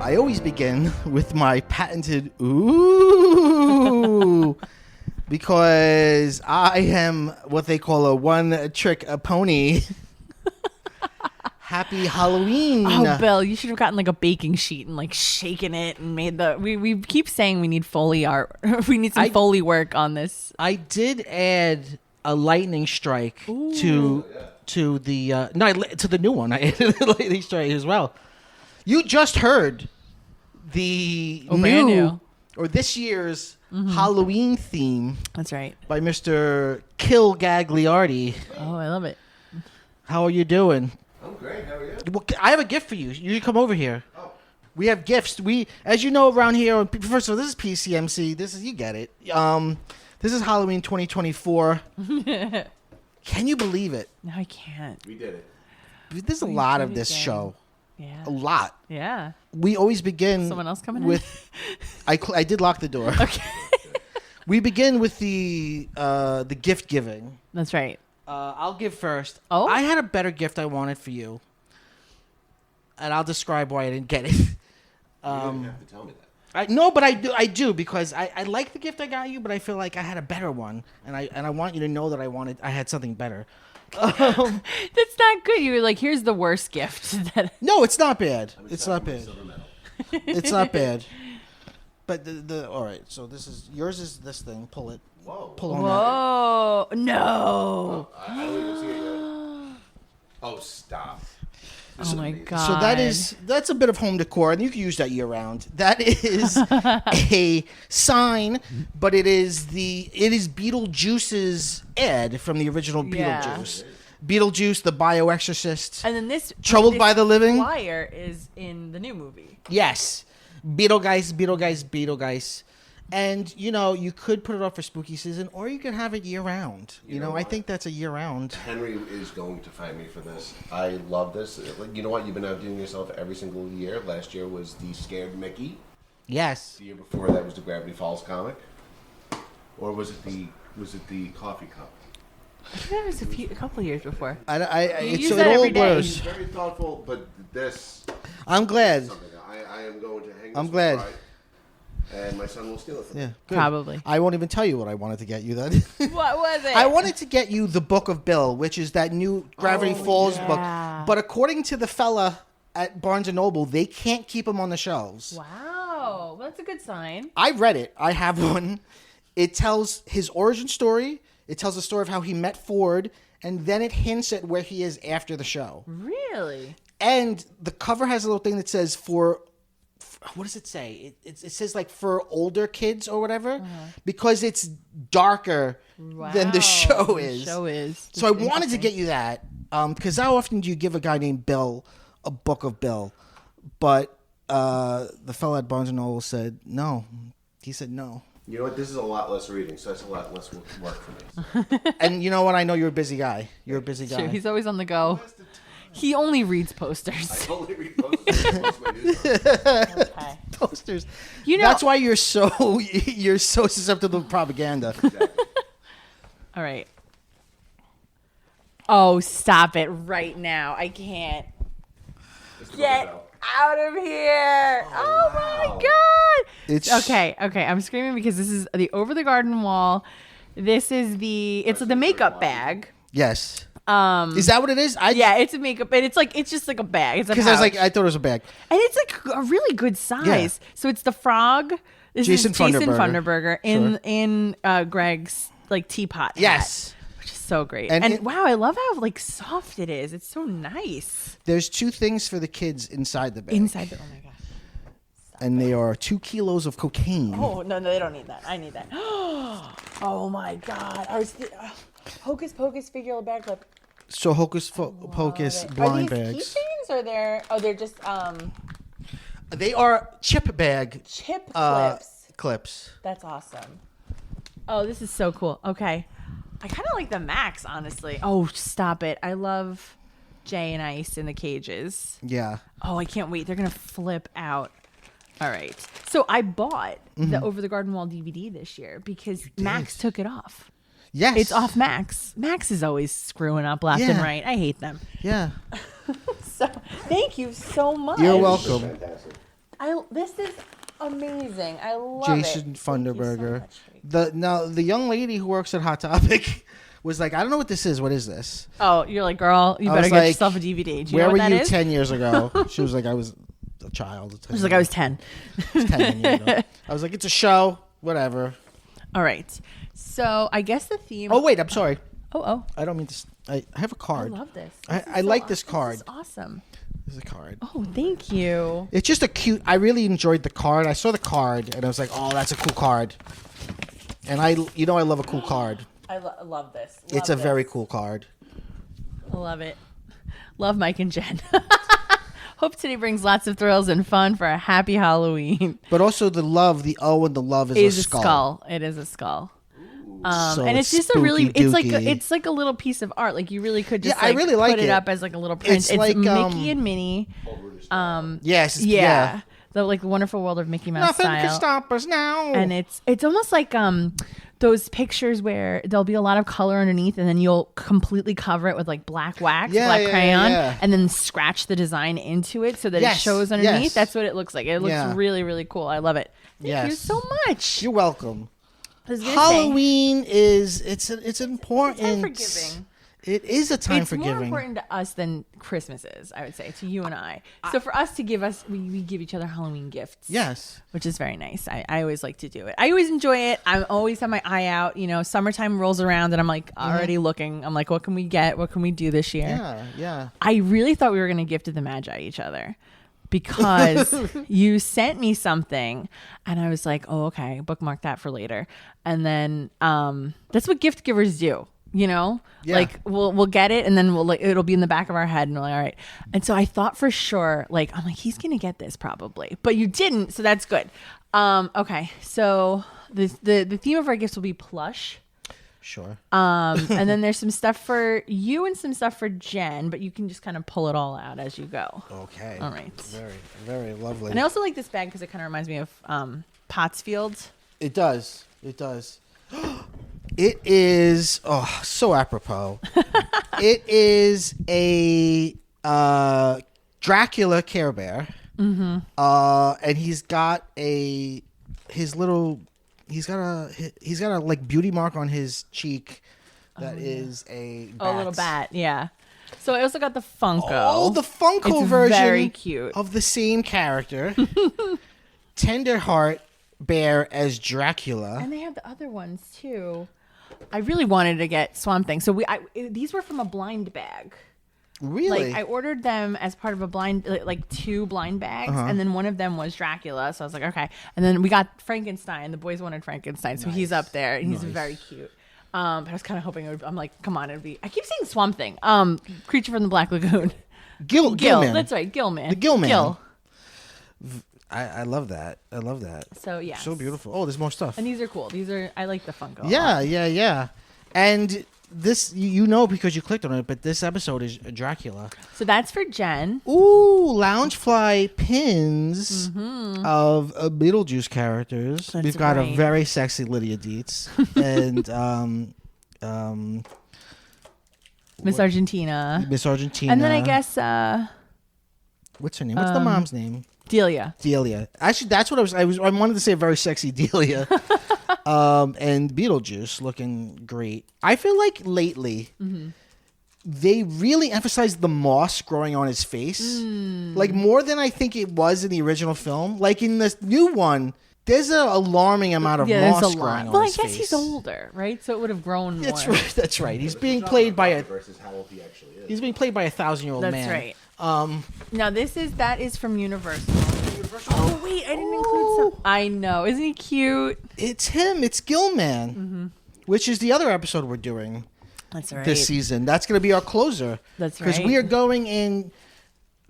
I always begin with my patented ooh, because I am what they call a one-trick pony. Happy Halloween. Oh, Bill, you should have gotten like a baking sheet and like shaken it and made the... We keep saying we need Foley art. We need some Foley work on this. I did add a lightning strike to the new one. I added a lightning strike as well. You just heard the brand new. Or this year's Halloween theme. That's right. By Mr. Kill Gagliardi. Oh, I love it. How are you doing? I'm great. How are you? Well, I have a gift for you. You come over here. Oh. We have gifts. As you know, around here. First of all, this is PCMC. You get it. This is Halloween 2024. Can you believe it? No, I can't. We did it. There's a lot of this show. Yeah. A lot. Yeah. We always begin. Someone else coming with. I did lock the door. Okay. We begin with the gift giving. That's right. I'll give first. Oh? I had a better gift I wanted for you. And I'll describe why I didn't get it. You didn't have to tell me that. No, but I do because I like the gift I got you, but I feel like I had a better one, and I want you to know that I had something better. That's not good. You were like, here's the worst gift. No, it's not bad. It's not bad. It's not bad. But all right. So yours is this thing. Pull it. Whoa. Pull on Whoa. No. Oh, I don't even see it yet. Oh, stop. Oh my God. So that's a bit of home decor, and you can use that year round. That is a sign, but it is Beetlejuice's ad from the original Beetlejuice. Beetlejuice, the bioexorcist. And then this Troubled by the Living flyer is in the new movie. Yes. Beetlegeist. And, you could put it up for spooky season, or you can have it year-round. You know I think that's a year-round. Henry is going to fight me for this. I love this. You know what? You've been outdoing yourself every single year. Last year was the Scared Mickey. Yes. The year before that was the Gravity Falls comic. Or was it the coffee cup? I think that was a couple of years before. It use that every all day. blurs. He's very thoughtful, but this... I'm glad. I am going to hang this I'm glad. Pride, and my son will steal it from me. Yeah, good. Probably. I won't even tell you what I wanted to get you then. What was it? I wanted to get you the Book of Bill, which is that new Gravity Falls book. But according to the fella at Barnes & Noble, they can't keep them on the shelves. Wow. Well, that's a good sign. I read it. I have one. It tells his origin story. It tells the story of how he met Ford, and then it hints at where he is after the show. Really? And the cover has a little thing that says what does it say? It says like for older kids or whatever, because it's darker than the show is. So I wanted to get you that because how often do you give a guy named Bill a Book of Bill? But the fellow at Barnes & Noble said no. He said no. You know what? This is a lot less reading, so that's a lot less work for me. And you know what? I know you're a busy guy. You're a busy guy. Sure, he's always on the go. He only reads posters. I only read posters. Okay. Posters. That's why you're so susceptible to propaganda. Exactly. All right. Oh, stop it right now. I can't. Get out of here. Oh my God. Okay. I'm screaming because this is the Over the Garden Wall. This is it's the makeup bag. Yes. Is that what it is? Yeah, it's a makeup, and it's just like a bag. It's because I thought it was a bag, and it's like a really good size. Yeah. So it's the frog. This Jason is Jason Funderburger in Greg's like teapot. Yes, which is so great. And wow, I love how like soft it is. It's so nice. There's 2 things for the kids inside the bag. Oh my gosh. And they are 2 kilos of cocaine. Oh no, they don't need that. I need that. Oh my God. Hocus Pocus figure bag clip. So Hocus Pocus blind bags. Are these keychains or they're just They are chip bag. Chip clips. Clips. That's awesome. Oh, this is so cool. Okay. I kind of like the Max, honestly. Oh, stop it. I love Jay and Ice in the cages. Yeah. Oh, I can't wait. They're going to flip out. All right. So I bought the Over the Garden Wall DVD this year because Max took it off. Yes. It's off Max. Max is always screwing up left and right. I hate them. Yeah. So thank you so much. You're welcome. This is amazing. I love Jason it. Funderburger. So the young lady who works at Hot Topic was like, I don't know what this is. What is this? Oh, you're like, girl, you better get yourself a DVD. Do you where know what were that you is? 10 years ago? She was like, I was a child. She's like, I was 10. I was 10 years ago. I was like, it's a show. Whatever. All right. So I guess the theme. Oh, wait. I'm sorry. Oh. I don't mean to. I have a card. I love this. I like this card. This is awesome. There's a card. Oh, thank you. It's just a cute. I really enjoyed the card. I saw the card and I was like, oh, that's a cool card. And I love a cool card. I love this. It's a very cool card. I love it. Love Mike and Jen. Hope today brings lots of thrills and fun for a happy Halloween. But also the love, the O and the love is a skull. It is a skull. So and it's just a really, dooky. it's like a little piece of art. Like you really could just I really like put it up as like a little print. It's like Mickey and Minnie. Yes. Yeah. The like Wonderful World of Mickey Mouse Nothing style. can stop us now. And it's almost like those pictures where there'll be a lot of color underneath and then you'll completely cover it with like black wax, black crayon, and then scratch the design into it so that it shows underneath. Yes. That's what it looks like. It looks really, really cool. I love it. Thank you so much. You're welcome. Halloween is it's important. It's a time for giving. It is a time for It's more giving. important to us than Christmas is, I would say, to you and I. So for us to give we give each other Halloween gifts. Yes. Which is very nice. I always like to do it. I always enjoy it. I always have my eye out. You know, summertime rolls around and I'm like already looking. I'm like, what can we get? What can we do this year? Yeah. I really thought we were going to gift the Magi each other. Because you sent me something and I was like, oh, okay, bookmark that for later. And then that's what gift givers do, you know? Yeah. Like we'll get it and then it'll be in the back of our head and we're like, all right. And so I thought for sure, like, I'm like, he's gonna get this probably. But you didn't, so that's good. Okay. So the theme of our gifts will be plush. Sure. And then there's some stuff for you and some stuff for Jen, but you can just kind of pull it all out as you go. Okay. All right. Very, very lovely. And I also like this bag because it kind of reminds me of Pottsfield. It does. It does. It is so apropos. It is a Dracula Care Bear. Mm-hmm. And he's got a like beauty mark on his cheek that is a little bat, yeah. So I also got the Funko. Oh, the Funko version, very cute, of the same character. Tenderheart Bear as Dracula, and they had the other ones too. I really wanted to get Swamp Thing, so these were from a blind bag. Really? Like I ordered them as part of a blind, like 2 blind bags, and then one of them was Dracula. So I was like, okay. And then we got Frankenstein. The boys wanted Frankenstein, so he's up there, and he's very cute. But I was kind of hoping I'm like, come on, it'd be. I keep saying Swamp Thing. Creature from the Black Lagoon. Gil. That's right, Gilman. The Gilman. Gil. I love that. I love that. So yeah, so beautiful. Oh, there's more stuff. And these are cool. I like the Funko. Yeah. And this, you know, because you clicked on it, but this episode is Dracula. So that's for Jen. Ooh, Loungefly pins of Beetlejuice characters. We've got a very sexy Lydia Dietz and Miss Argentina. And then I guess what's her name? What's the mom's name? Delia. Actually, that's what I wanted to say, a very sexy Delia. And Beetlejuice looking great. I feel like lately they really emphasized the moss growing on his face, like more than I think it was in the original film. Like in the new one, there's an alarming amount of moss growing on his face. Well, I guess he's older, right? So it would have grown more. That's right. He's being played by versus how old he actually is. He's being played by a 1,000-year-old man. That's right. Now that is from Universal. Oh wait, I didn't include some. I know, isn't he cute? It's him. It's Gilman, which is the other episode we're doing. That's right. This season. That's going to be our closer. That's right. Because we are going in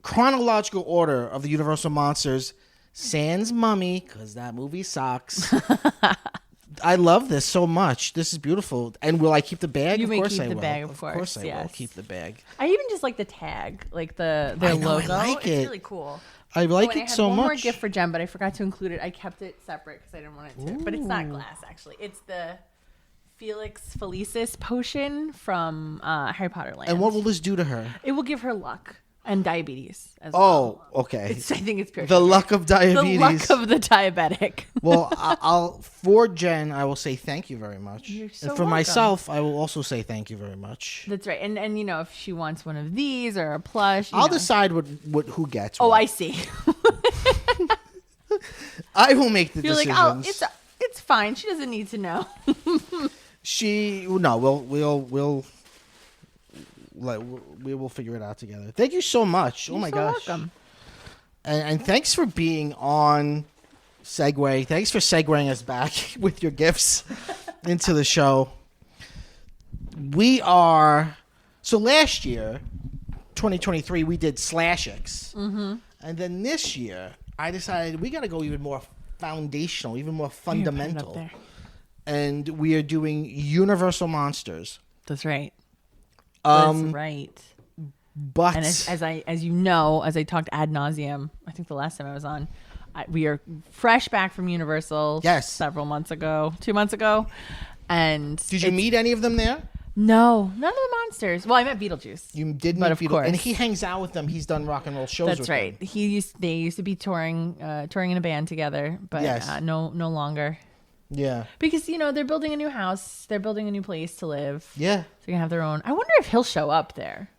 chronological order of the Universal monsters. Sans Mummy, because that movie sucks. I love this so much. This is beautiful. And will I keep the bag? You of may course keep I the will. bag, of course. Of course I will keep the bag. I even just like the tag, like their logo. I like it. It's really cool. I like it so much. I had one more gift for Jen, but I forgot to include it. I kept it separate because I didn't want it to. But it's not glass, actually. It's the Felix Felicis potion from Harry Potter Land. And what will this do to her? It will give her luck. And diabetes as well. Oh, okay. I think it's pure the sugar. luck of diabetes. The luck of the diabetic. Well, I'll for Jen, I will say thank you very much. You're so and for welcome. myself, I will also say thank you very much. That's right. And you know, if she wants one of these or a plush, I'll decide what who gets. Oh, what. I see. I will make the You're decisions. like, it's fine. She doesn't need to know. We will figure it out together. Thank you so much. You're oh my so gosh. Welcome. And thanks for being on Segue. Thanks for segueing us back with your gifts into the show. So last year, 2023, we did Slashix. Mm-hmm. And then this year, I decided we got to go even more foundational, even more fundamental. And we are doing Universal Monsters. That's right. That's right. But and as you know, as I talked ad nauseum, I think the last time I was on, we are fresh back from Universal. Yes. Several months ago, 2 months ago, and did you meet any of them there? No, none of the monsters. Well, I met Beetlejuice. You did meet Beetlejuice, and he hangs out with them. He's done rock and roll shows. That's with right. them. They used to be touring in a band together, but yes. No longer. Yeah. Because, they're building a new house. They're building a new place to live. Yeah. So they can have their own. I wonder if he'll show up there.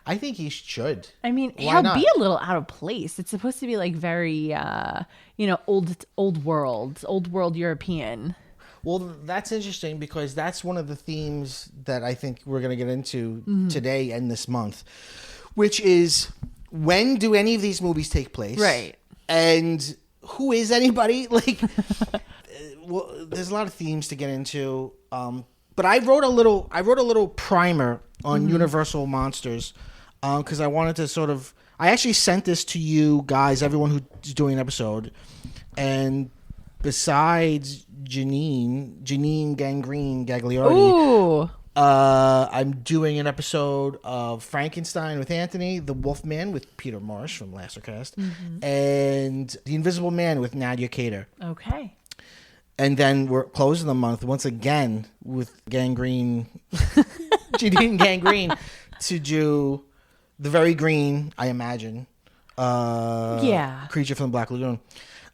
I think he should. I mean, Why not? Be a little out of place. It's supposed to be like very, old world European. Well, that's interesting because that's one of the themes that I think we're going to get into today and this month, which is when do any of these movies take place? Right. And who is anybody? Like, well, there's a lot of themes to get into. But I wrote a little primer on Universal Monsters because I wanted to I actually sent this to you guys, everyone who's doing an episode, and besides Janine Gangrene Gagliardi, I'm doing an episode of Frankenstein with Anthony, The Wolfman with Peter Marsh from Lastercast, and The Invisible Man with Nadia Cater. Okay. And then we're closing the month once again with Gangrene, Janine Gangrene, to do The Very Green, I imagine. Creature from the Black Lagoon.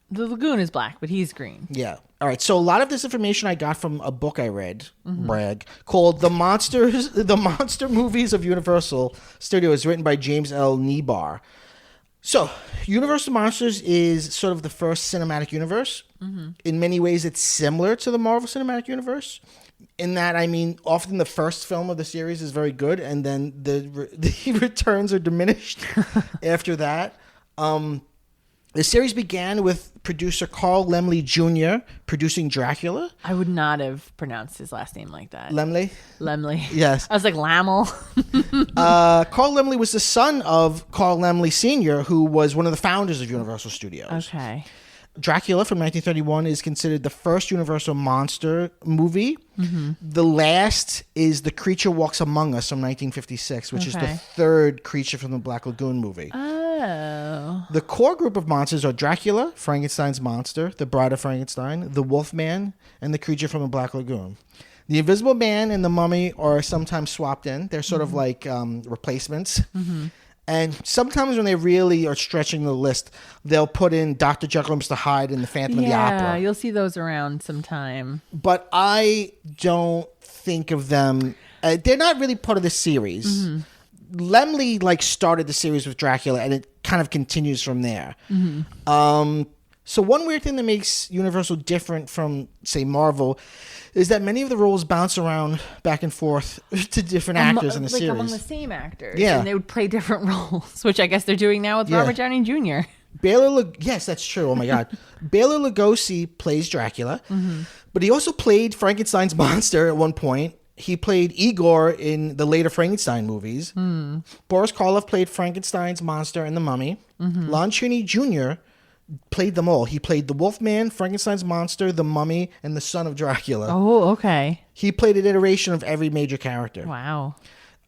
The lagoon is black, but he's green. Yeah. All right. So a lot of this information I got from a book I read, brag, called The Monster Movies of Universal Studios, written by James L. Nebar. So Universal Monsters is sort of the first cinematic universe. In many ways, it's similar to the Marvel Cinematic Universe. In that, I mean, often the first film of the series is very good, and then the returns are diminished after that. The series began with producer Carl Laemmle Jr. producing Dracula. I would not have pronounced his last name like that. Laemmle? Laemmle. Yes. I was like, Lammel. Carl Laemmle was the son of Carl Laemmle Sr., who was one of the founders of Universal Studios. Okay. Dracula from 1931 is considered the first Universal monster movie. The last is The Creature Walks Among Us from 1956, which is the third Creature from the Black Lagoon movie. Oh. The core group of monsters are Dracula, Frankenstein's monster, the Bride of Frankenstein, the Wolfman, and the Creature from the Black Lagoon. The Invisible Man and the Mummy are sometimes swapped in. They're sort of like replacements. And sometimes when they really are stretching the list, they'll put in Dr. Jekyll and Mr. Hyde and the Phantom of the Opera. Yeah, you'll see those around sometime. But I don't think of them. They're not really part of the series. Laemmle started the series with Dracula, and it kind of continues from there. So one weird thing that makes Universal different from, say, Marvel is that many of the roles bounce around back and forth to different actors in the series. Among the same actors. Yeah. And they would play different roles, which I guess they're doing now with Robert Downey Jr. Yes, that's true. Oh, my God. Bela Lugosi plays Dracula, but he also played Frankenstein's monster at one point. He played Igor in the later Frankenstein movies. Boris Karloff played Frankenstein's monster and the Mummy. Lon Chaney Jr. played them all. He played the Wolfman, Frankenstein's monster, the Mummy, and the son of Dracula. Oh, okay. He played an iteration of every major character. Wow.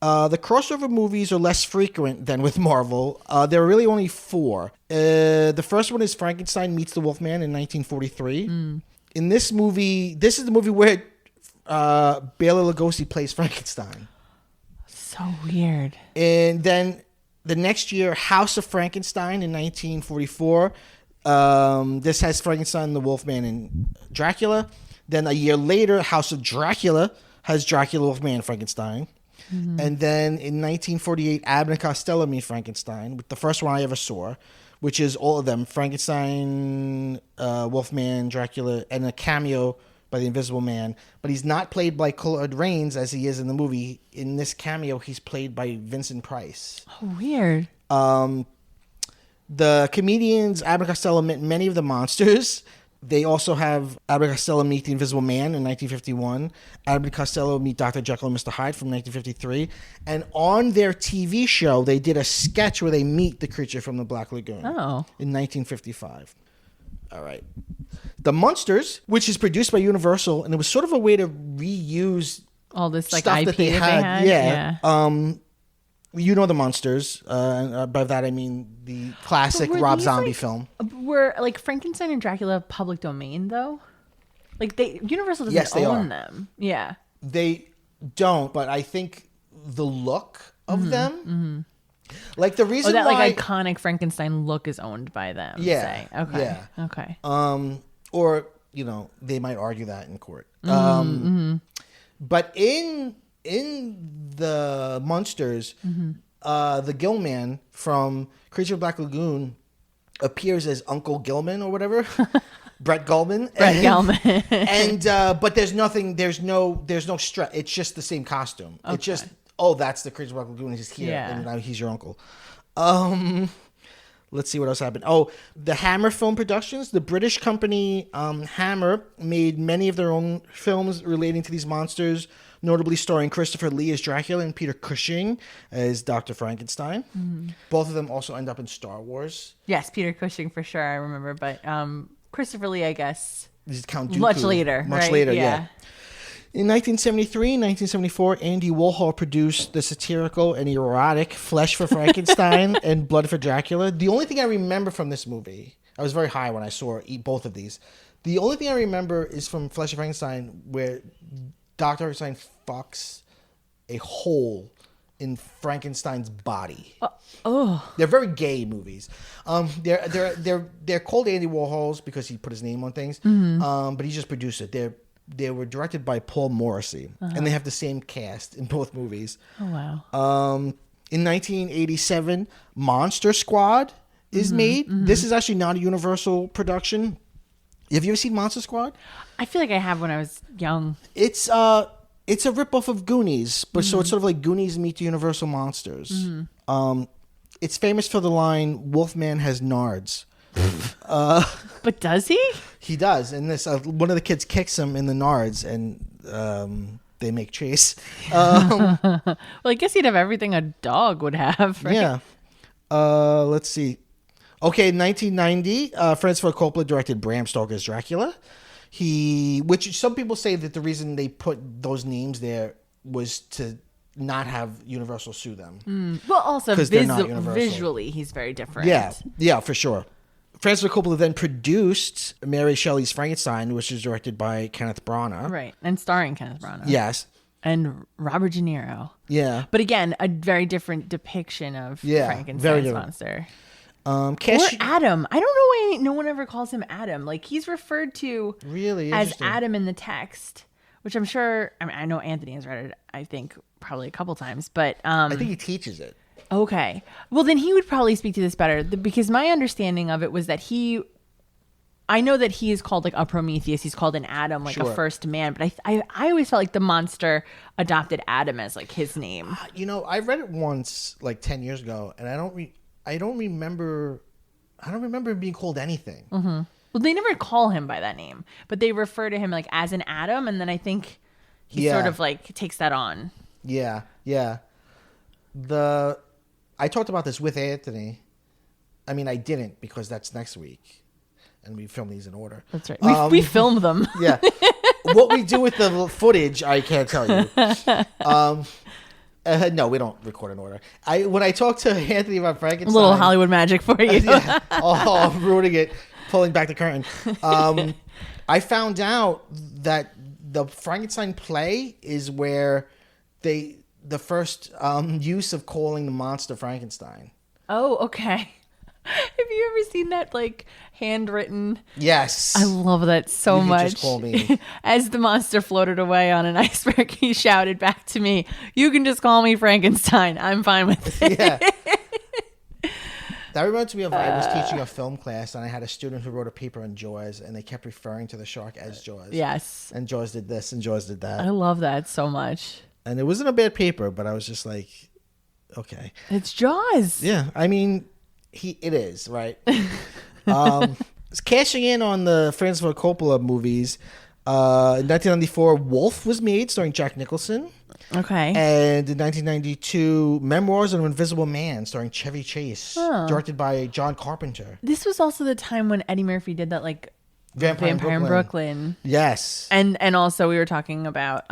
The crossover movies are less frequent than with Marvel. There are really only 4. The first one is Frankenstein Meets the Wolfman in 1943. In this movie, this is the movie where Bela Lugosi plays Frankenstein. So weird. And then The next year, House of Frankenstein in 1944. This has Frankenstein, the Wolfman, and Dracula. Then a year later, House of Dracula has Dracula, Wolfman, and Frankenstein. Mm-hmm. And then in 1948, Abbott and Costello meet Frankenstein, with the first one I ever saw, which is all of them: Frankenstein, Wolfman, Dracula, and a cameo by the Invisible Man. But he's not played by Claude Rains as he is in the movie. In this cameo, he's played by Vincent Price. Oh, weird. The comedians Abbott and Costello met many of the monsters. They also have Abbott and Costello meet the Invisible Man in 1951. Abbott and Costello meet Dr. Jekyll and Mr. Hyde from 1953. And on their TV show, they did a sketch where they meet the creature from the Black Lagoon in 1955. All right. The Munsters, which is produced by Universal, and it was sort of a way to reuse all this like stuff IP that they had. Yeah. You know the Monsters. By that I mean the classic Rob Zombie film. Were like Frankenstein and Dracula public domain though? Like Universal doesn't yes, they own are. them. Yeah. They don't, but I think the look of them, like the reason that why, like iconic Frankenstein look is owned by them. Yeah. Say. Okay. Yeah. Okay. Or they might argue that in court. But in the Munsters, the Gillman from Creature of Black Lagoon appears as Uncle Gilman or whatever, Brett Gulman. And but there's no stress. It's just the same costume. Okay. It's just that's the Creature of Black Lagoon. He's here, and now he's your uncle. Let's see what else happened. Oh, the Hammer Film Productions, the British company Hammer, made many of their own films relating to these monsters, notably starring Christopher Lee as Dracula and Peter Cushing as Dr. Frankenstein. Both of them also end up in Star Wars. Yes, Peter Cushing for sure, I remember. But Christopher Lee, I guess, this is Count Dooku. Much later, yeah. In 1973 and 1974, Andy Warhol produced the satirical and erotic Flesh for Frankenstein and Blood for Dracula. The only thing I remember from this movie, I was very high when I saw both of these. The only thing I remember is from Flesh for Frankenstein where Dr. Frankenstein fucks a hole in Frankenstein's body. They're very gay movies. They're called Andy Warhols because he put his name on things, but he just produced it. They were directed by Paul Morrissey, and they have the same cast in both movies. Oh, wow. In 1987, Monster Squad is made. This is actually not a Universal production. Have you ever seen Monster Squad? I feel like I have when I was young. It's a ripoff of Goonies, but so it's sort of like Goonies meet the Universal Monsters. It's famous for the line, Wolfman has nards. But does he? He does. And this one of the kids kicks him in the nards, and they make chase. Well, I guess he'd have everything a dog would have, right? Yeah. Let's see. Okay, 1990, Francis Ford Coppola directed Bram Stoker's Dracula. Which some people say that the reason they put those names there was to not have Universal sue them. Well, also Universal. Visually, he's very different. Yeah, for sure. Francis Ford Coppola then produced Mary Shelley's Frankenstein, which is directed by Kenneth Branagh. Right, and starring Kenneth Branagh. Yes. And Robert De Niro. Yeah. But again, a very different depiction of Frankenstein's monster. Or Adam. I don't know why no one ever calls him Adam. Like, he's referred to as Adam in the text, which I'm sure, I know Anthony has read it, I think, probably a couple times, but... I think he teaches it. Okay. Well, then he would probably speak to this better, because my understanding of it was that I know that he is called like a Prometheus. He's called an Adam, like a first man. But I always felt like the monster adopted Adam as like his name. I read it once, like 10 years ago, and I don't remember him being called anything. Well, they never call him by that name, but they refer to him like as an Adam, and then I think he sort of like takes that on. Yeah. I talked about this with Anthony. I mean, I didn't because that's next week, and we film these in order. That's right. We filmed them. Yeah. What we do with the footage, I can't tell you. No, we don't record in order. When I talked to Anthony about Frankenstein, a little Hollywood magic for you. I'm ruining it, pulling back the curtain. I found out that the Frankenstein play is where the first use of calling the monster Frankenstein. Oh, okay. Have you ever seen that like handwritten? Yes. I love that so You could much. just call me. As the monster floated away on an iceberg, he shouted back to me, "You can just call me Frankenstein. I'm fine with it." Yeah. That reminds me of I was teaching a film class and I had a student who wrote a paper on Jaws and they kept referring to the shark as Jaws. Yes. And Jaws did this and Jaws did that. I love that so much. And it wasn't a bad paper, but I was just like, okay. It's Jaws. Yeah. I mean, it is, right? It's cashing in on the Francis Ford Coppola movies. In 1994, Wolf was made starring Jack Nicholson. Okay. And in 1992, Memoirs of an Invisible Man, starring Chevy Chase, directed by John Carpenter. This was also the time when Eddie Murphy did that, like Vampire in Brooklyn. Yes. And also we were talking about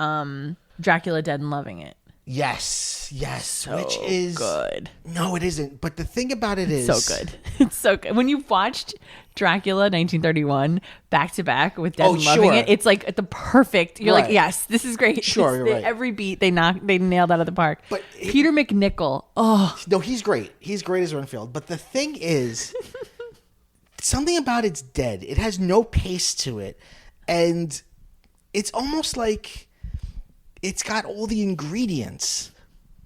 Dracula Dead and Loving It. Yes. So which is good. No, it isn't. But the thing about it is So good. It's so good. When you watched Dracula 1931 back to back with Dead and Loving It, it's like the perfect. You're like, Right. yes, this is great. Sure, you're right. Every beat they nailed out of the park. But Peter McNichol. Oh, no, he's great. He's great as Renfield. But the thing is, something about it's dead. It has no pace to it, and it's almost like it's got all the ingredients.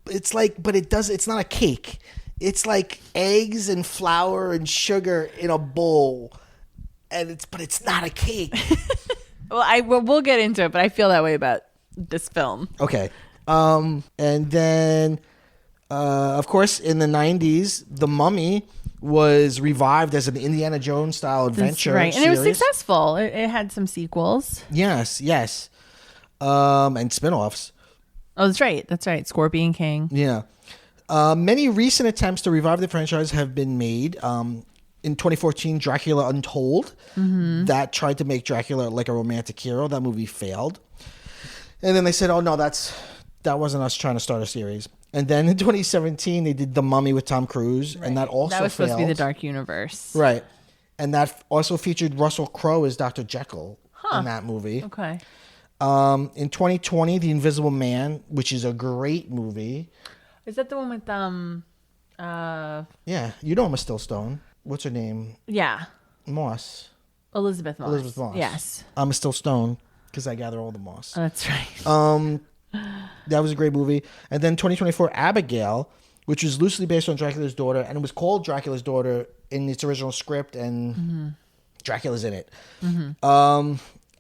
It's like, but it's not a cake. It's like eggs and flour and sugar in a bowl, and it's not a cake. we'll get into it, but I feel that way about this film. Okay. And then, of course, in the 90s, The Mummy was revived as an Indiana Jones style adventure. Right. And series. it was successful. It had some sequels. Yes. And spin-offs. Oh, that's right. Scorpion King. Yeah. Many recent attempts to revive the franchise have been made. In 2014, Dracula Untold, that tried to make Dracula like a romantic hero. That movie failed. And then they said, oh, no, that wasn't us trying to start a series. And then in 2017, they did The Mummy with Tom Cruise, and that also That was supposed failed. to be the Dark Universe. Right. And that also featured Russell Crowe as Dr. Jekyll in that movie. Okay. In 2020, The Invisible Man, which is a great movie. Is that the one with Yeah, you know Emma Stillstone. What's her name? Yeah. Moss. Elizabeth Moss. Elizabeth Moss. Yes. Emma Stillstone, because I gather all the moss. That's right. That was a great movie. And then 2024, Abigail, which was loosely based on Dracula's daughter, and it was called Dracula's Daughter in its original script, and Dracula's in it.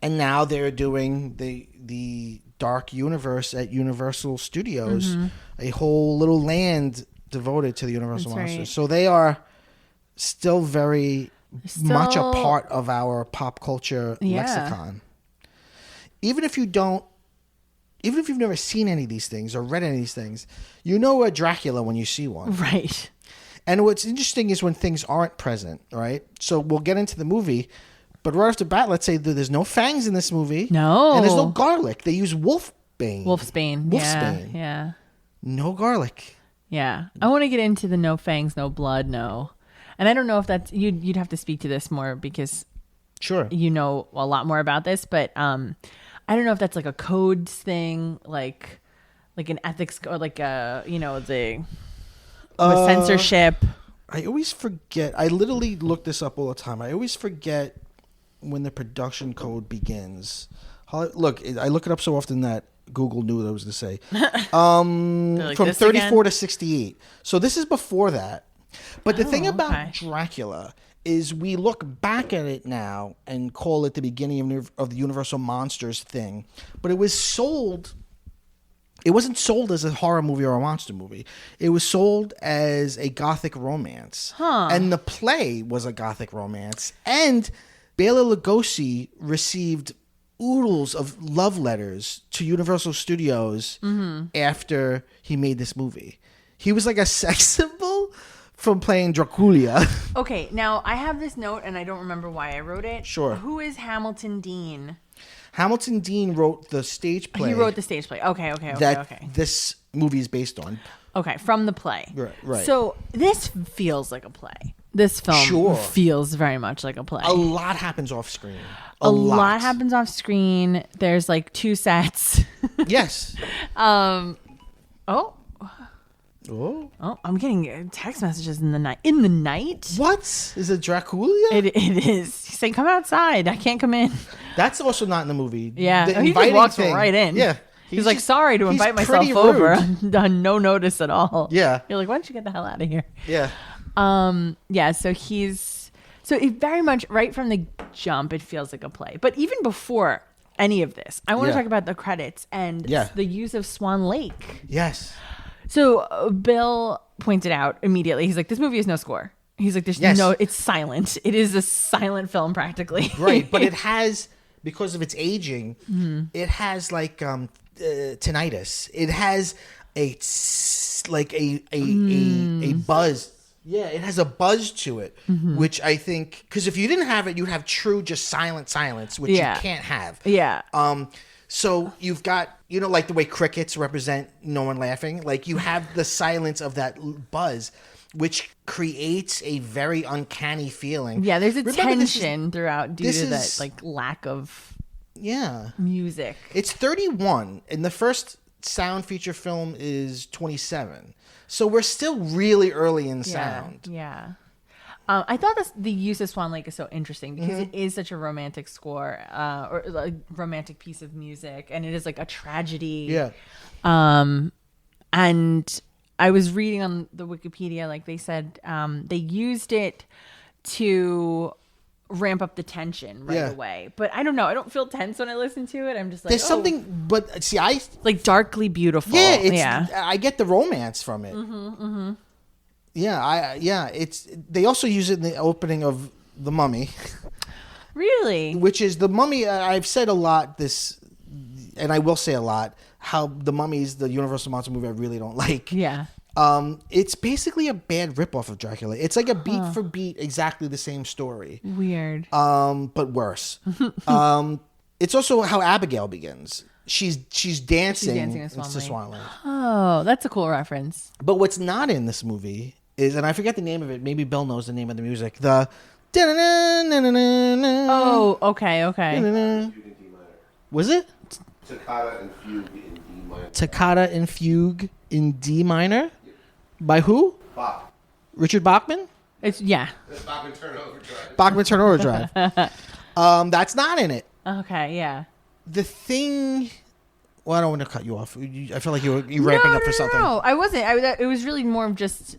And now they're doing the Dark Universe at Universal Studios, a whole little land devoted to the Universal Monsters. Right. So they are still very much a part of our pop culture lexicon. Even if you've never seen any of these things or read any of these things, you know a Dracula when you see one. Right. And what's interesting is when things aren't present, right? So we'll get into the movie, but right off the bat, let's say that there's no fangs in this movie. No. And there's no garlic. They use wolfbane. Wolfsbane. Yeah. No garlic. Yeah. I want to get into the no fangs, no blood, no. And I don't know if that's you'd have to speak to this more because Sure. you know a lot more about this, but I don't know if that's like a codes thing, like an ethics or like the censorship. I always forget. I literally look this up all the time. I always forget when the production code begins. Look, I look it up so often that Google knew what I was going to say. Like From 34 again? to 68. So this is before that. But the thing about Dracula is we look back at it now and call it the beginning of the Universal Monsters thing. But it was sold... It wasn't sold as a horror movie or a monster movie. It was sold as a gothic romance. And the play was a gothic romance. And Bela Lugosi received oodles of love letters to Universal Studios after he made this movie. He was like a sex symbol from playing Dracula. Okay, now I have this note and I don't remember why I wrote it. Sure. Who is Hamilton Dean? Hamilton Dean wrote the stage play. He wrote the stage play. Okay. This movie is based on. Okay, from the play. Right. So this feels like a play. This film feels very much like a play. A lot happens off screen. A lot happens off screen. There's like 2 sets. Yes. Oh. Oh, I'm getting text messages in the night. In the night? What? Is it Dracula? It is. He's saying, come outside. I can't come in. That's also not in the movie. Yeah. The He just walks right in. Yeah. He's like, sorry to invite myself pretty over. rude. On no notice at all. Yeah. You're like, why don't you get the hell out of here? Yeah. Yeah, so it very much right from the jump, it feels like a play. But even before any of this, I want to talk about the credits and the use of Swan Lake. Yes. So Bill pointed out immediately, he's like, this movie has no score. He's like, it's silent. It is a silent film practically. Right, but it has, because of its aging, it has like tinnitus. It has a buzz. Yeah, it has a buzz to it, which I think, because if you didn't have it, you'd have true just silence, which you can't have. Yeah. So you've got, like the way crickets represent no one laughing, like you have the silence of that buzz, which creates a very uncanny feeling. Yeah, there's a tension throughout due to that like lack of music. It's 31, and the first sound feature film is 27. So we're still really early in sound. Yeah. I thought the use of Swan Lake is so interesting because it is such a romantic score or a romantic piece of music, and it is like a tragedy. Yeah. And I was reading on the Wikipedia, like they said, they used it to ramp up the tension right away. But I don't know. I don't feel tense when I listen to it. I'm just like, there's something, but see, like darkly beautiful. Yeah, I get the romance from it. They also use it in the opening of The Mummy. Really? Which is The Mummy. I've said a lot this, and I will say a lot, how The Mummy is the Universal monster movie I really don't like. Yeah. It's basically a bad ripoff of Dracula. It's like a beat for beat, exactly the same story. Weird. But worse. It's also how Abigail begins. She's dancing in Swan Lake. Oh, that's a cool reference. But what's not in this movie is, and I forget the name of it. Maybe Bill knows the name of the music. Oh, okay. Was it? Toccata and Fugue in D minor. Toccata and Fugue in D minor? By who? Bach. Richard Bachman? That's Bachman Turner Overdrive. Bachman Turner Overdrive. That's not in it. Okay, yeah. The thing... Well, I don't want to cut you off. I feel like you're ramping up for something. No, I wasn't. It was really more of just...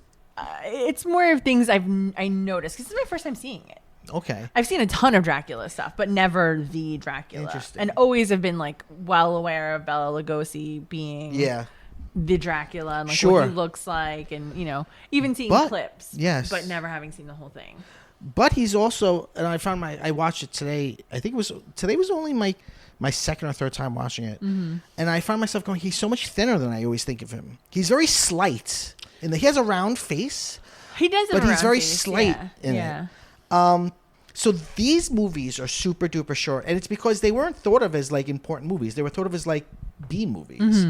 it's more of things I noticed. Because this is my first time seeing it. Okay. I've seen a ton of Dracula stuff, but never the Dracula. Interesting. And always have been like well aware of Bela Lugosi being the Dracula and like what he looks like, and even seeing clips. Yes. But never having seen the whole thing. But he's also, and I watched it today. I think today was only my second or third time watching it, and I found myself going, he's so much thinner than I always think of him. He's very slight, and he has a round face. He does, but he's very slight in it. So these movies are super duper short, and it's because they weren't thought of as like important movies. They were thought of as like B movies.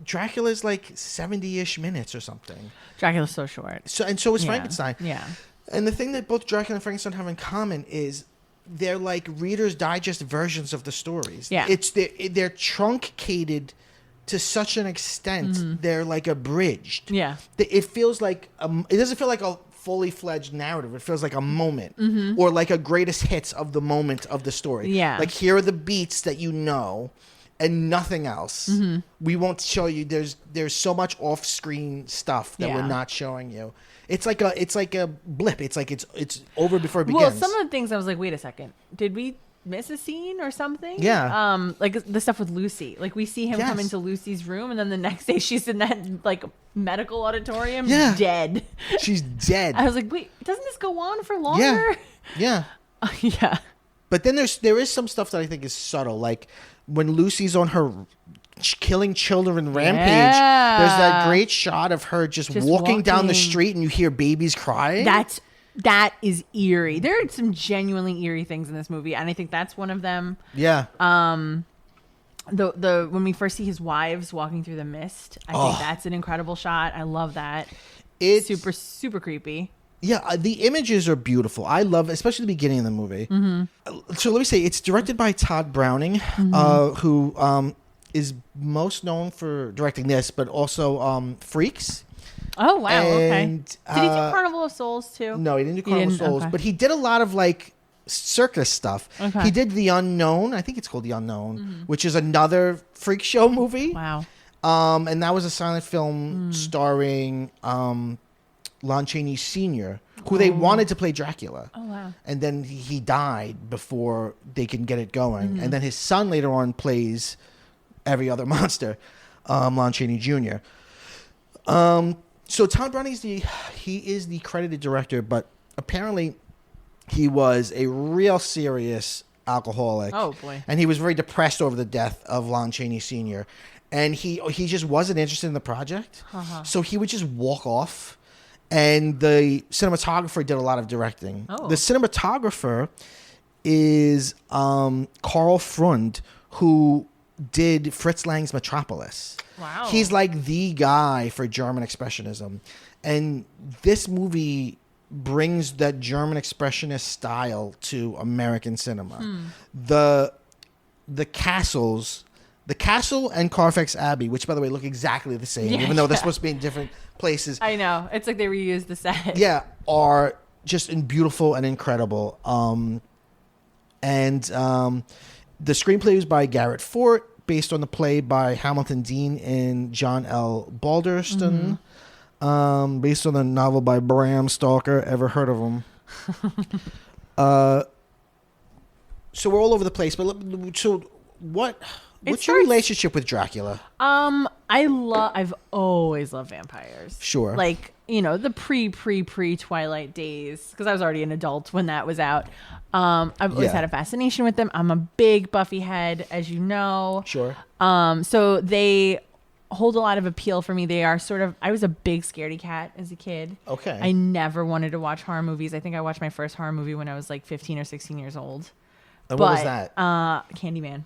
Dracula's like 70-ish minutes or something. Dracula's so short. So is Frankenstein. Yeah. And the thing that both Dracula and Frankenstein have in common is they're like Reader's Digest versions of the stories. Yeah. They're truncated to such an extent. They're like abridged. Yeah. It feels like it doesn't feel like a fully fledged narrative. It feels like a moment or like a greatest hits of the moment of the story. Yeah. Like here are the beats that and nothing else. We won't show you. There's so much off-screen stuff that we're not showing you. It's like a blip. It's like it's over before it begins. Well, some of the things I was like, wait a second, did we miss a scene or something? Yeah. Like the stuff with Lucy. Like we see him come into Lucy's room, and then the next day she's in that like medical auditorium, dead. She's dead. I was like, wait, doesn't this go on for longer? Yeah. Yeah. But then there is some stuff that I think is subtle, like when Lucy's on her killing children rampage. There's that great shot of her just walking down the street, and you hear babies crying. That is eerie. There are some genuinely eerie things in this movie, and I think that's one of them. Yeah. The when we first see his wives walking through the mist, I think that's an incredible shot. I love that. It's super, super creepy. Yeah, the images are beautiful. I love, especially the beginning of the movie. So let me say, it's directed by Todd Browning, who is most known for directing this, but also Freaks. Oh wow! And, okay. Did he do Carnival of Souls too? No, he didn't do Carnival of Souls, okay. but he did a lot of like circus stuff. Okay. He did The Unknown. I think it's called The Unknown, which is another freak show movie. Wow. And that was a silent film starring Lon Chaney Sr., who they wanted to play Dracula. Oh wow. And then he died before they can get it going. And then his son later on plays every other monster, Lon Chaney Jr. So Tom Browning is the credited director, but apparently he was a real serious alcoholic. Oh boy. And he was very depressed over the death of Lon Chaney Sr. And he just wasn't interested in the project. So he would just walk off. And the cinematographer did a lot of directing. Oh. The cinematographer is Carl Freund, who did Fritz Lang's Metropolis. Wow. He's like the guy for German Expressionism. And this movie brings that German Expressionist style to American cinema. The castles... The castle and Carfax Abbey, which, by the way, look exactly the same, even though they're supposed to be in different places. I know. It's like they reused the set. Yeah, are just beautiful and incredible. And the screenplay was by Garrett Fort, based on the play by Hamilton Dean and John L. Balderston, based on the novel by Bram Stoker. Ever heard of him? So we're all over the place. But so what... What's your relationship with Dracula? I've always loved vampires. Sure. Like, you know, the pre Twilight days, because I was already an adult when that was out. I've always had a fascination with them. I'm a big Buffy head, as you know. Sure. So they hold a lot of appeal for me. They are sort of, I was a big scaredy cat as a kid. Okay. I never wanted to watch horror movies. I think I watched my first horror movie when I was like 15 or 16 years old. And what was that? Candyman.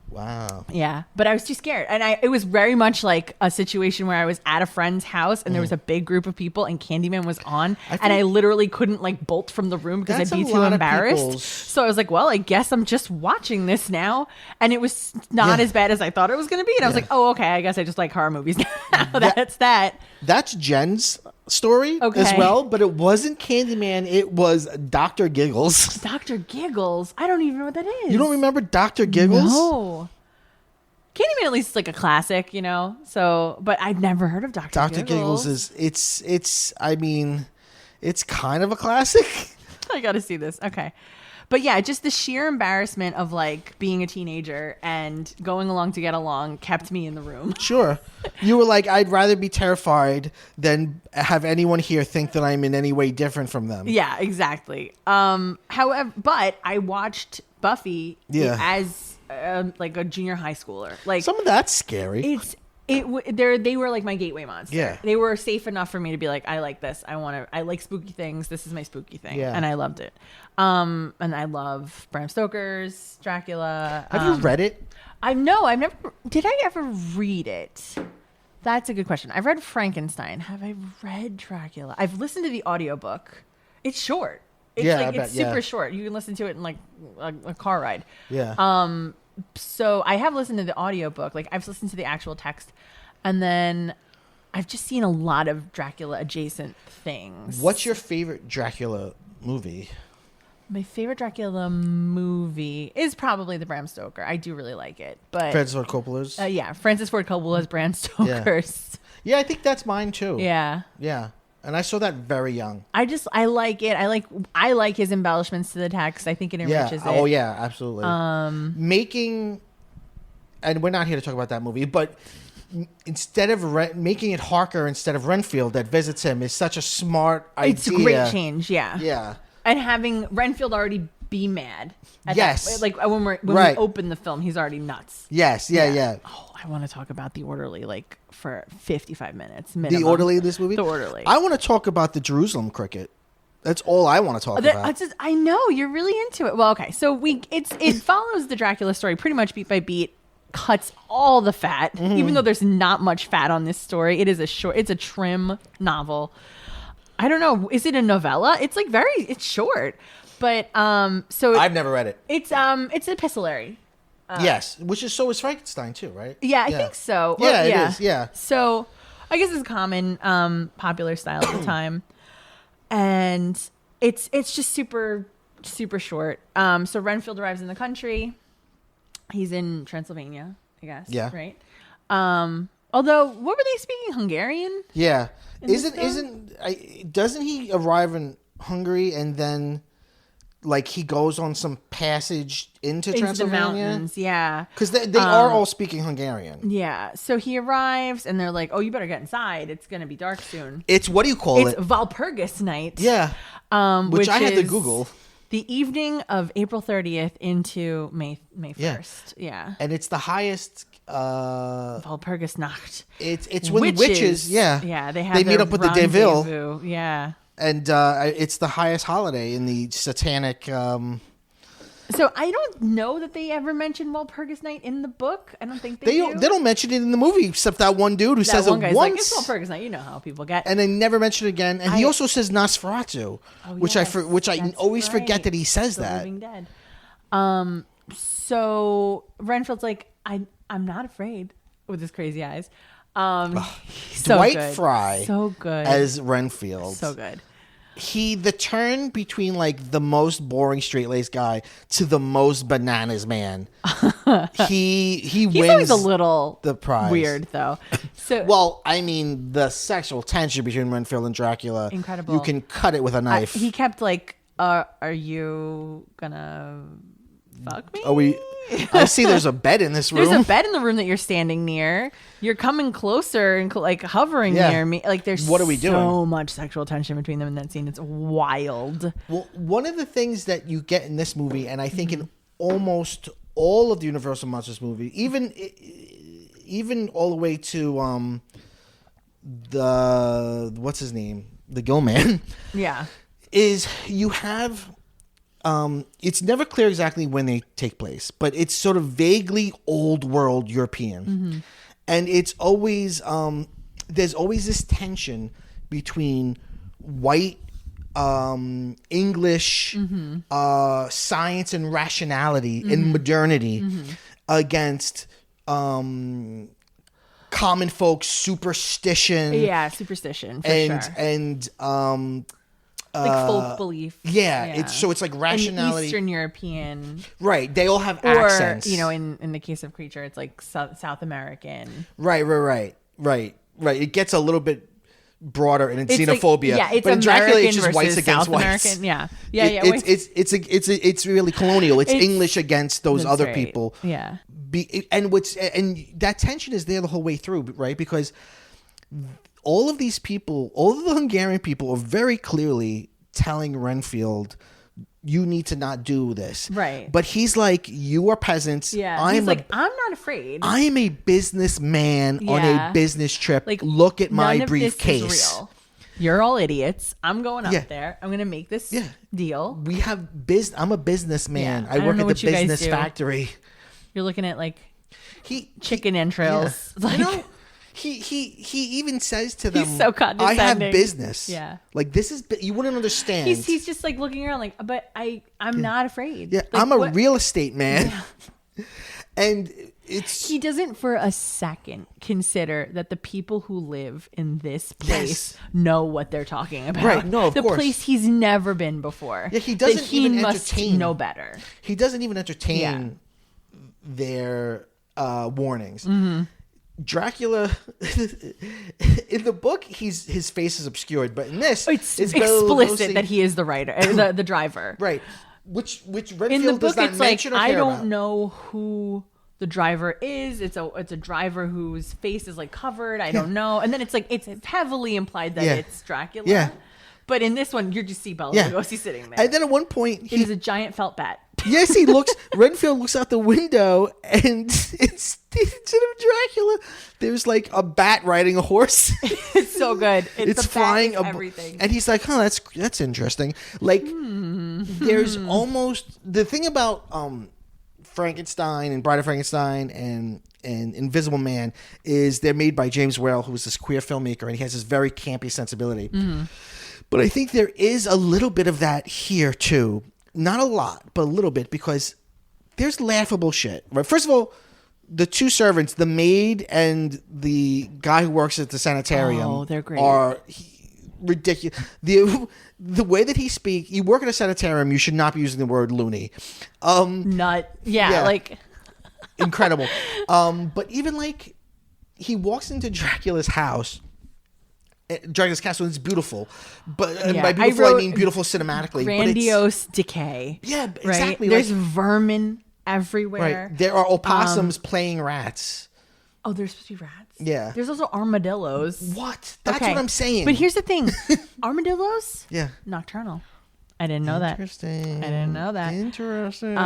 Wow. Yeah, but I was too scared. And it was very much like a situation where I was at a friend's house and there was a big group of people and Candyman was on and I literally couldn't like bolt from the room because I'd be too embarrassed. So I was like, well, I guess I'm just watching this now. And it was not as bad as I thought it was going to be. And I was like, oh, okay, I guess I just like horror movies now. That's that. That's Jen's story as well, but it wasn't Candyman. It was Dr. Giggles. Dr. Giggles? I don't even know what that is. You don't remember Dr. Giggles? No. Candyman at least is like a classic, you know. So, but I'd never heard of Dr. Giggles. Dr. Giggles is it's kind of a classic. I got to see this. Okay. But yeah, just the sheer embarrassment of like being a teenager and going along to get along kept me in the room. Sure. You were like, I'd rather be terrified than have anyone here think that I'm in any way different from them. Yeah, exactly. However, but I watched Buffy as like a junior high schooler. Like some of that's scary. They were like my gateway monster. Yeah. They were safe enough for me to be like, I like this. I like spooky things. This is my spooky thing. Yeah. And I loved it. And I love Bram Stoker's Dracula. Have you read it? I've never. Did I ever read it? That's a good question. I've read Frankenstein. Have I read Dracula? I've listened to the audiobook. It's short. It's super short. You can listen to it in like a car ride. Yeah. So I have listened to the audiobook. Like I've listened to the actual text. And then I've just seen a lot of Dracula adjacent things. What's your favorite Dracula movie? My favorite Dracula movie is probably the Bram Stoker. I do really like it. But Francis Ford Coppola's? Yeah, Francis Ford Coppola's Bram Stoker's. Yeah, I think that's mine too. Yeah. Yeah. And I saw that very young. I like it. I like his embellishments to the text. I think it enriches it. Oh yeah, absolutely. Making, and we're not here to talk about that movie, but instead of making it Harker instead of Renfield that visits him is such a smart idea. It's a great change. Yeah. Yeah. And having Renfield already be mad. Like when we open the film, he's already nuts. Yes. Yeah. Oh, I want to talk about The Orderly like for 55 minutes minimum. The Orderly in this movie? The Orderly. I want to talk about the Jerusalem cricket. That's all I want to talk about. I know you're really into it. Well, okay, so it follows the Dracula story pretty much beat by beat. Cuts all the fat, even though there's not much fat on this story. It's a trim novel. I don't know. Is it a novella? It's like it's short, but so I've never read it. It's epistolary. Yes, which is so is Frankenstein too, right? Yeah, I think so. Yeah, Well, it is. Yeah. So I guess it's common, popular style at the time, and it's just super short. So Renfield arrives in the country. He's in Transylvania, I guess. Yeah. Right. Although, what were they speaking? Hungarian? Yeah. Doesn't he arrive in Hungary and then like he goes on some passage into Transylvania? The mountains, yeah. Because they are all speaking Hungarian. Yeah. So he arrives and they're like, "Oh, you better get inside. It's gonna be dark soon." It's what do you call it? It's Walpurgis night. Yeah. Which I had to Google. The evening of April 30th into May 1st. Yeah. And it's the highest Walpurgis Nacht. It's when the witches, yeah. Yeah, they meet up with the devil. Yeah. And it's the highest holiday in the satanic So I don't know that they ever mentioned Walpurgis Night in the book. I don't think they do. They don't mention it in the movie except that one dude who says it once. Like, it's Walpurgis Night. You know how people get. And they never mention it again. And he also says Nosferatu, which I always forget that he says the that. Living Dead. So Renfield's like, I'm not afraid with his crazy eyes. So Dwight good. Fry, so good as Renfield, so good. The turn between like the most boring straight-laced guy to the most bananas man. He's wins always a little the prize. Weird though. So well, I mean the sexual tension between Renfield and Dracula. Incredible. You can cut it with a knife. He kept like, "Are you gonna fuck me?" I see there's a bed in this room. There's a bed in the room that you're standing near. You're coming closer and like hovering near me. Like there's what are we doing? So much sexual tension between them in that scene. It's wild. Well, one of the things that you get in this movie, and I think in almost all of the Universal Monsters movie, even all the way to the what's his name, the Gill Man, Yeah. is you have. It's never clear exactly when they take place, but it's sort of vaguely old world European. And it's always, there's always this tension between white, English, science and rationality and modernity against, common folks' superstition. Yeah, superstition for sure. And, like folk belief. Yeah, it's like rationality. And Eastern European. Right. They all have accents. Or, in the case of Creature, it's like South American. Right. It gets a little bit broader in its xenophobia. Like, it's but in American Dracula, it's just whites South against whites. American. Yeah. It's really colonial. It's English against those other right. people. Yeah. And that tension is there the whole way through, right? Because all of these people, all of the Hungarian people are very clearly telling Renfield, you need to not do this. Right. But he's like, you are peasants. Yeah. I'm not afraid. I am a businessman on a business trip. Like, look at my none of briefcase. This is real. You're all idiots. I'm going up there. I'm going to make this deal. We have I'm a businessman. Yeah. I work at the business factory. You're looking at like chicken entrails. Yeah. Like, He even says to them, he's so condescending. I have business. Yeah. Like this is, you wouldn't understand. He's just like looking around like, but I'm not afraid. Yeah. Like, I'm a real estate man. Yeah. And he doesn't for a second consider that the people who live in this place know what they're talking about. Right. No, of course. The place he's never been before. Yeah. He doesn't even must entertain. know better. He doesn't even entertain their warnings. Mm-hmm. Dracula, in the book, his face is obscured, but in this, it's explicit that he is the writer, the driver. Right. Which Renfield in the book, does not it's mention like or care I don't about. know who the driver is. It's a driver whose face is like covered. I don't know. And then it's like it's heavily implied that it's Dracula. Yeah. But in this one, you just see Bela Lugosi sitting there. And then at one point, it is a giant felt bat. Yes, he looks. Renfield looks out the window, and instead of Dracula, there's like a bat riding a horse. It's so good. It's flying everything, and he's like, "Huh, that's interesting." Like, there's almost the thing about Frankenstein and Bride of Frankenstein and Invisible Man is they're made by James Whale, who is this queer filmmaker, and he has this very campy sensibility. Mm-hmm. But I think there is a little bit of that here too. Not a lot, but a little bit, because there's laughable shit. Right? First of all, the two servants, the maid and the guy who works at the sanitarium, they're great. Are ridiculous. The way that he speaks, you work at a sanitarium, you should not be using the word loony. Nut. Yeah, like incredible. But even like he walks into Dracula's house. Dracula's castle is beautiful, but by beautiful I mean beautiful cinematically. Grandiose decay. Yeah, exactly. Right? There's vermin everywhere. Right. There are opossums playing rats. Oh, there's supposed to be rats? Yeah. There's also armadillos. What? That's what I'm saying. But here's the thing. Armadillos? Yeah. Nocturnal. I didn't know that. Interesting. I didn't know that. Interesting.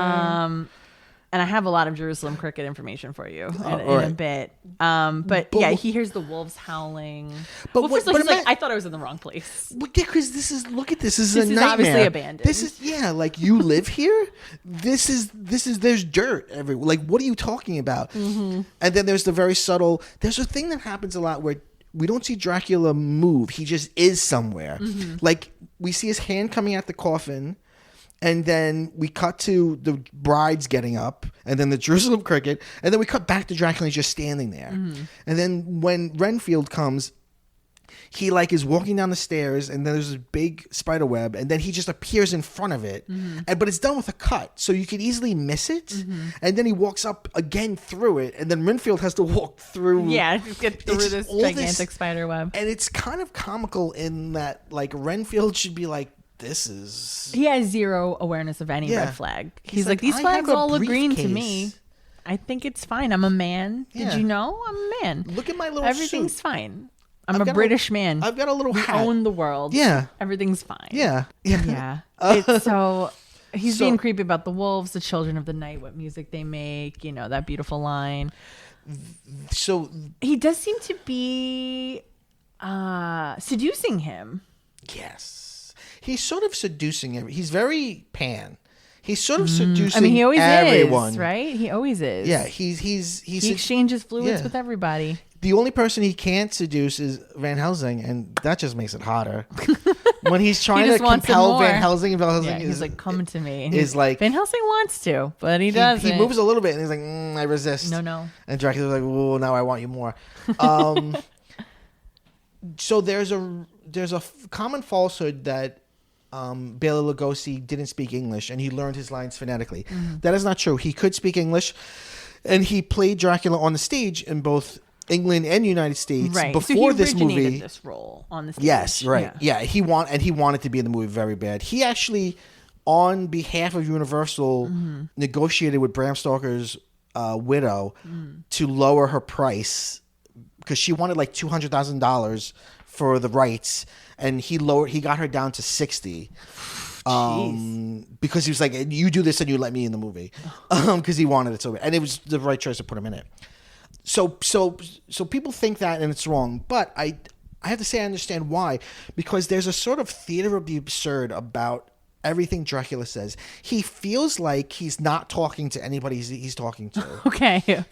And I have a lot of Jerusalem cricket information for you in a bit. But yeah, he hears the wolves howling. But he's like, I thought I was in the wrong place. Because look at this. This is a nightmare. Obviously abandoned. This is, like you live here? There's dirt everywhere. Like, what are you talking about? Mm-hmm. And then there's the very subtle, there's a thing that happens a lot where we don't see Dracula move. He just is somewhere. Mm-hmm. Like, we see his hand coming out the coffin. And then we cut to the brides getting up, and then the Jerusalem cricket, and then we cut back to Dracula just standing there. Mm-hmm. And then when Renfield comes, he like is walking down the stairs, and then there's a big spider web, and then he just appears in front of it. Mm-hmm. But it's done with a cut, so you could easily miss it. Mm-hmm. And then he walks up again through it, and then Renfield has to walk through. Yeah, just get through this gigantic spider web. And it's kind of comical in that like Renfield should be like, he has zero awareness of any red flag. He's like, these flags all look green to me. I think it's fine. I'm a man. Yeah. Did you know? I'm a man. Look at my little Everything's suit. Fine. I'm a British man. I've got a little hat. We own the world. Yeah. Everything's fine. Yeah. Yeah. So he's being creepy about the wolves, the children of the night, what music they make, that beautiful line. So he does seem to be seducing him. Yes. He's sort of seducing everyone. He's very pan. He's sort of seducing he always everyone. Is, right? He always is. Yeah, he exchanges fluids with everybody. The only person he can't seduce is Van Helsing, and that just makes it hotter. When he's trying to compel Van Helsing, he's like, come to me. Is like Van Helsing wants to, but he doesn't. He moves a little bit, and he's like, I resist. No. And Dracula's like, oh, now I want you more. So there's a common falsehood that Bela Lugosi didn't speak English and he learned his lines phonetically. Mm-hmm. That is not true. He could speak English, and he played Dracula on the stage in both England and United States before this movie. He originated this role on the stage. Yes, right. Yeah, he wanted to be in the movie very bad. He actually, on behalf of Universal, negotiated with Bram Stoker's widow to lower her price because she wanted like $200,000 for the rights. And he got her down to 60, because he was like, "You do this and you let me in the movie," because he wanted it so bad, and it was the right choice to put him in it. So people think that, and it's wrong. But I have to say I understand why, because there's a sort of theater of the absurd about everything Dracula says. He feels like he's not talking to anybody he's talking to. Okay.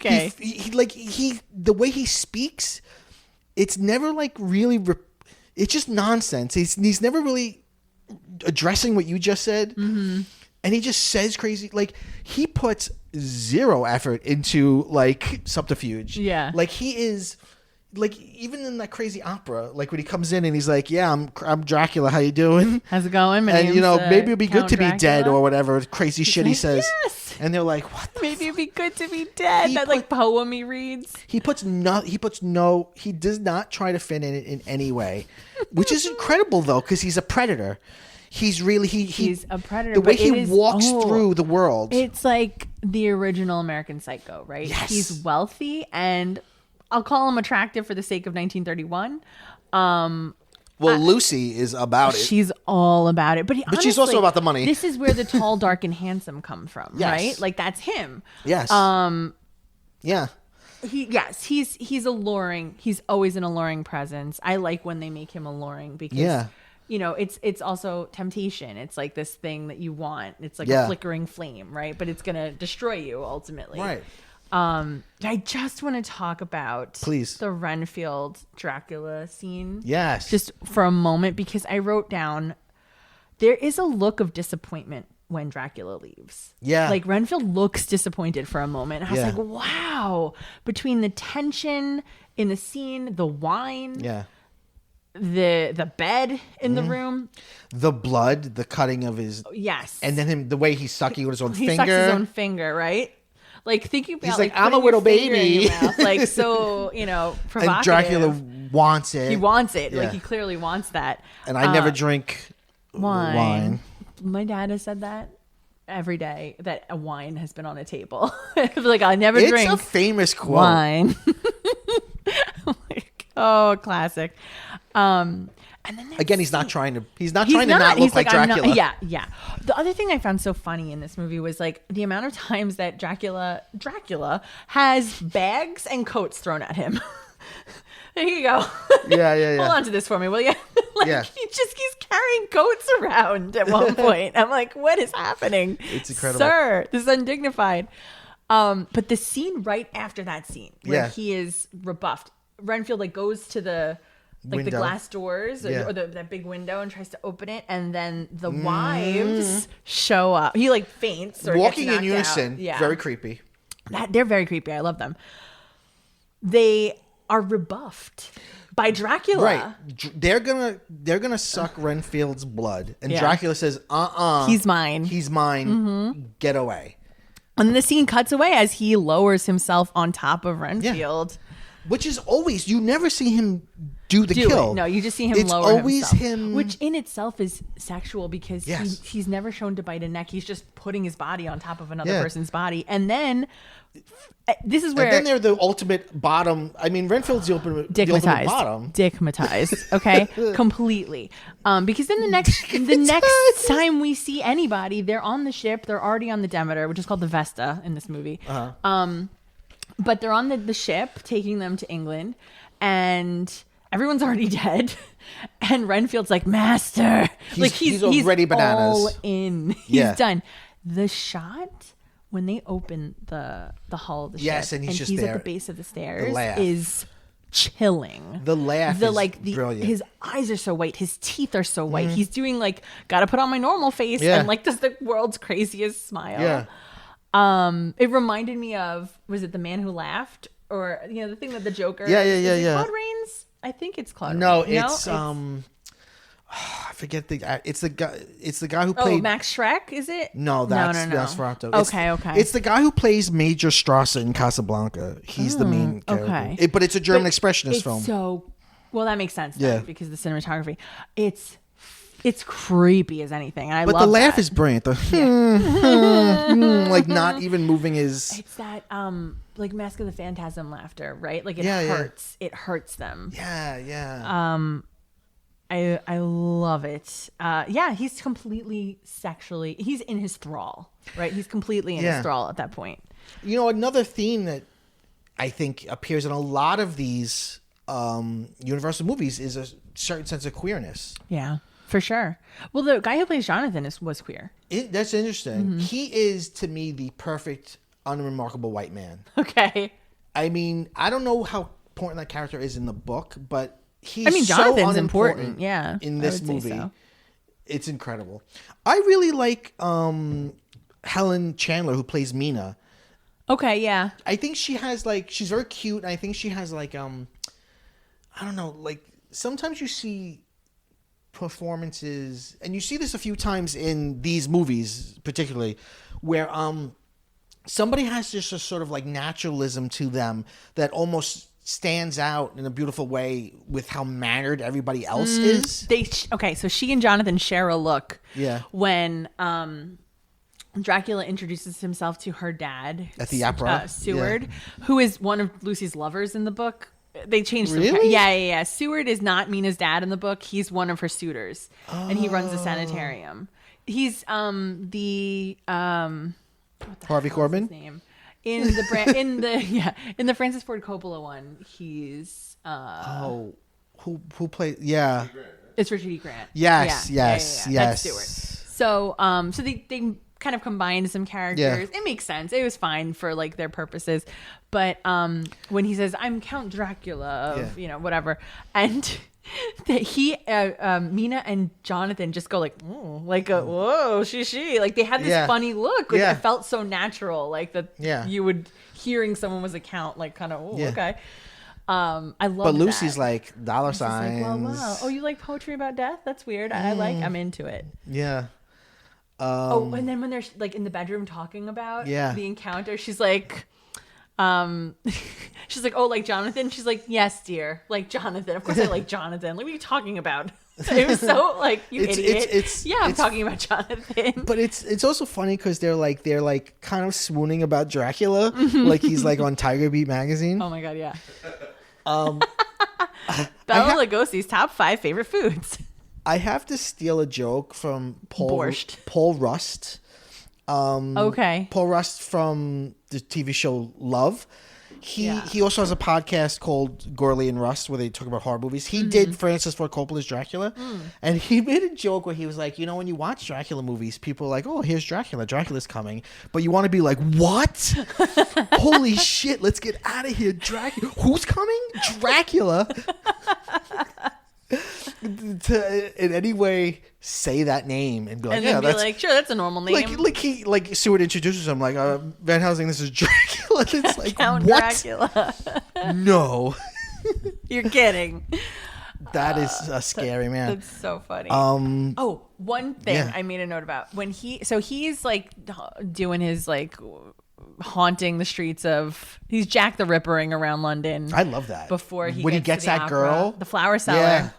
The way he speaks, it's never like really. It's just nonsense. He's never really addressing what you just said. Mm-hmm. And he just says crazy. Like, he puts zero effort into, like, subterfuge. Yeah. Like, he is... Like, even in that crazy opera, like when he comes in and he's like, yeah, I'm Dracula, how you doing? How's it going? And, maybe it'd be good to be dead or whatever crazy shit he says. Yes. And they're like, what the Maybe it'd be good to be dead. That poem he reads. He does not try to fit in any way, which is incredible though, because he's a predator. He's really, he's a predator. The way he walks through the world. It's like the original American Psycho, right? Yes. He's wealthy and... I'll call him attractive for the sake of 1931. Lucy is about it. She's all about it. But honestly, she's also about the money. This is where the tall, dark, and handsome come from, yes. right? Like, that's him. Yes. Yeah. He's alluring. He's always an alluring presence. I like when they make him alluring because, it's also temptation. It's like this thing that you want. It's like a flickering flame, right? But it's going to destroy you ultimately. Right. I just want to talk about the Renfield Dracula scene. Yes. Just for a moment, because I wrote down, there is a look of disappointment when Dracula leaves. Yeah. Like Renfield looks disappointed for a moment. I was Yeah. like, wow. Between the tension in the scene, the wine, Yeah. the bed in the room. The blood, the cutting of his. Yes. And then the way he's sucking with his own he finger. sucks his own finger, right? Like thinking about He's like, putting I'm a your little finger in your baby. mouth, like so, provocative. And Dracula wants it. He wants it. Yeah. Like he clearly wants that. And I never drink wine. My dad has said that every day that a wine has been on a table. Like I never drink. It's a famous quote. Wine. Like, oh, classic. And then Again, he's not trying to. He's not he's trying to not look like I'm not- Dracula. yeah. The other thing I found so funny in this movie was like the amount of times that Dracula has bags and coats thrown at him. There you go. Yeah. Hold on to this for me, will you? Like Yeah. he's carrying coats around at one point. I'm like, what is happening? It's incredible. Sir, this is undignified. But the scene right after that scene where he is rebuffed, Renfield like goes to the Window. glass doors or that big window and tries to open it, and then the wives show up. He like faints or Walking gets in knocked out. unison. Yeah, Very creepy. they're very creepy. I love them. They are rebuffed by Dracula. Right. They're gonna suck Renfield's blood, and Yeah. Dracula says, He's mine. He's mine. Get away." And then the scene cuts away as he lowers himself on top of Renfield. Which is always, you never see him do the Do kill. it. No, you just see him It's lower always himself, him. which in itself is sexual because Yes. he's never shown to bite a neck. He's just putting his body on top of another Yeah. person's body, and then this is where And then they're the ultimate bottom. I mean, Renfield's the ultimate bottom. dickmatized, okay, completely. Because then the next time we see anybody, they're on the ship. They're already on the Demeter, which is called the Vesta in this movie. But they're on the ship taking them to England, and everyone's already dead. And Renfield's like, Master. He's already bananas. All in. He's done. The shot when they open the hull of the ship and he's just at there. the base of the stairs laugh. is chilling. The laugh is brilliant. His eyes are so white. His teeth are so white. He's doing like, gotta put on my normal face and like does the world's craziest smile. Yeah. It reminded me of, was it The Man Who Laughed, or the thing that the Joker? Yeah. Claude Rains? I think it's Claude. No, Rains. it's I forget it's the guy who played Max Schreck, is it? No, that's Nosferatu. Okay. It's the guy who plays Major Strasser in Casablanca. He's the main character. Okay. But it's a German expressionist film. So, well, that makes sense. Yeah. Because the cinematography, it's creepy as anything, and I But love the laugh that. is brilliant. Like not even moving his. It's that like Mask of the Phantasm laughter, right? Like it Yeah. hurts. It hurts them. Yeah. I love it. He's completely sexually. He's in his thrall, right? He's completely in his thrall at that point. Another theme that I think appears in a lot of these Universal movies is a certain sense of queerness. Yeah, for sure. Well, the guy who plays Jonathan was queer. That's interesting. Mm-hmm. He is, to me, the perfect, unremarkable white man. Okay. I mean, I don't know how important that character is in the book, but he's Jonathan's so important. Yeah, in I this would say movie. so. It's incredible. I really like Helen Chandler, who plays Mina. Okay, yeah. I think she has she's very cute, and I think she has I don't know, sometimes you see performances, and you see this a few times in these movies particularly, where somebody has just a sort of naturalism to them that almost stands out in a beautiful way with how mannered everybody else is. So she and Jonathan share a look. Yeah. When Dracula introduces himself to her dad At the opera. Seward, who is one of Lucy's lovers in the book. They changed some. Really? Yeah. Seward is not Mina's dad in the book. He's one of her suitors, and he runs a sanitarium. He's the Harvey Corbin? his name in the Francis Ford Coppola one. He's Who plays? Yeah. it's Richard E. Grant. Yes. That's Stewart. So so they kind of combined some characters. It makes sense. It was fine for their purposes. But when he says, I'm Count Dracula of, whatever. And that Mina and Jonathan just go like, whoa, she. Like they had this funny look. Like, it felt so natural. Like that you would hearing someone was a count, like kind of, okay. I love But Lucy's that. like dollar signs. Like, wow. Oh, you like poetry about death? That's weird. I'm into it. Yeah. And then when they're like in the bedroom talking about the encounter, she's like, she's like, oh, like Jonathan? She's like, yes, dear. Like Jonathan. Of course I like Jonathan. Like, what are you talking about? It was so like, you idiot. I'm talking about Jonathan. But it's also funny because they're like kind of swooning about Dracula. Like he's like on Tiger Beat magazine. Oh my God, yeah. Bela Lugosi's top 5 favorite foods. I have to steal a joke from Paul Rust. Okay. Paul Rust from the TV show Love. He also has a podcast called Gorley and Rust where they talk about horror movies. He did Francis Ford Coppola's Dracula. And he made a joke where he was like, when you watch Dracula movies, people are like, oh, here's Dracula. Dracula's coming. But you want to be like, what? Holy shit, let's get out of here. Dracula. Who's coming? Dracula. To in any way say that name and be like, and then be like, sure, that's a normal name. Like Seward introduces him like, Van Helsing, this is Dracula. It's like, Count what? Dracula. No. You're kidding. That is a scary man. That's so funny. One thing I made a note about when he's like doing his like haunting the streets of, he's Jack the Rippering around London. I love that. Before he gets that opera, girl, the flower seller. Yeah.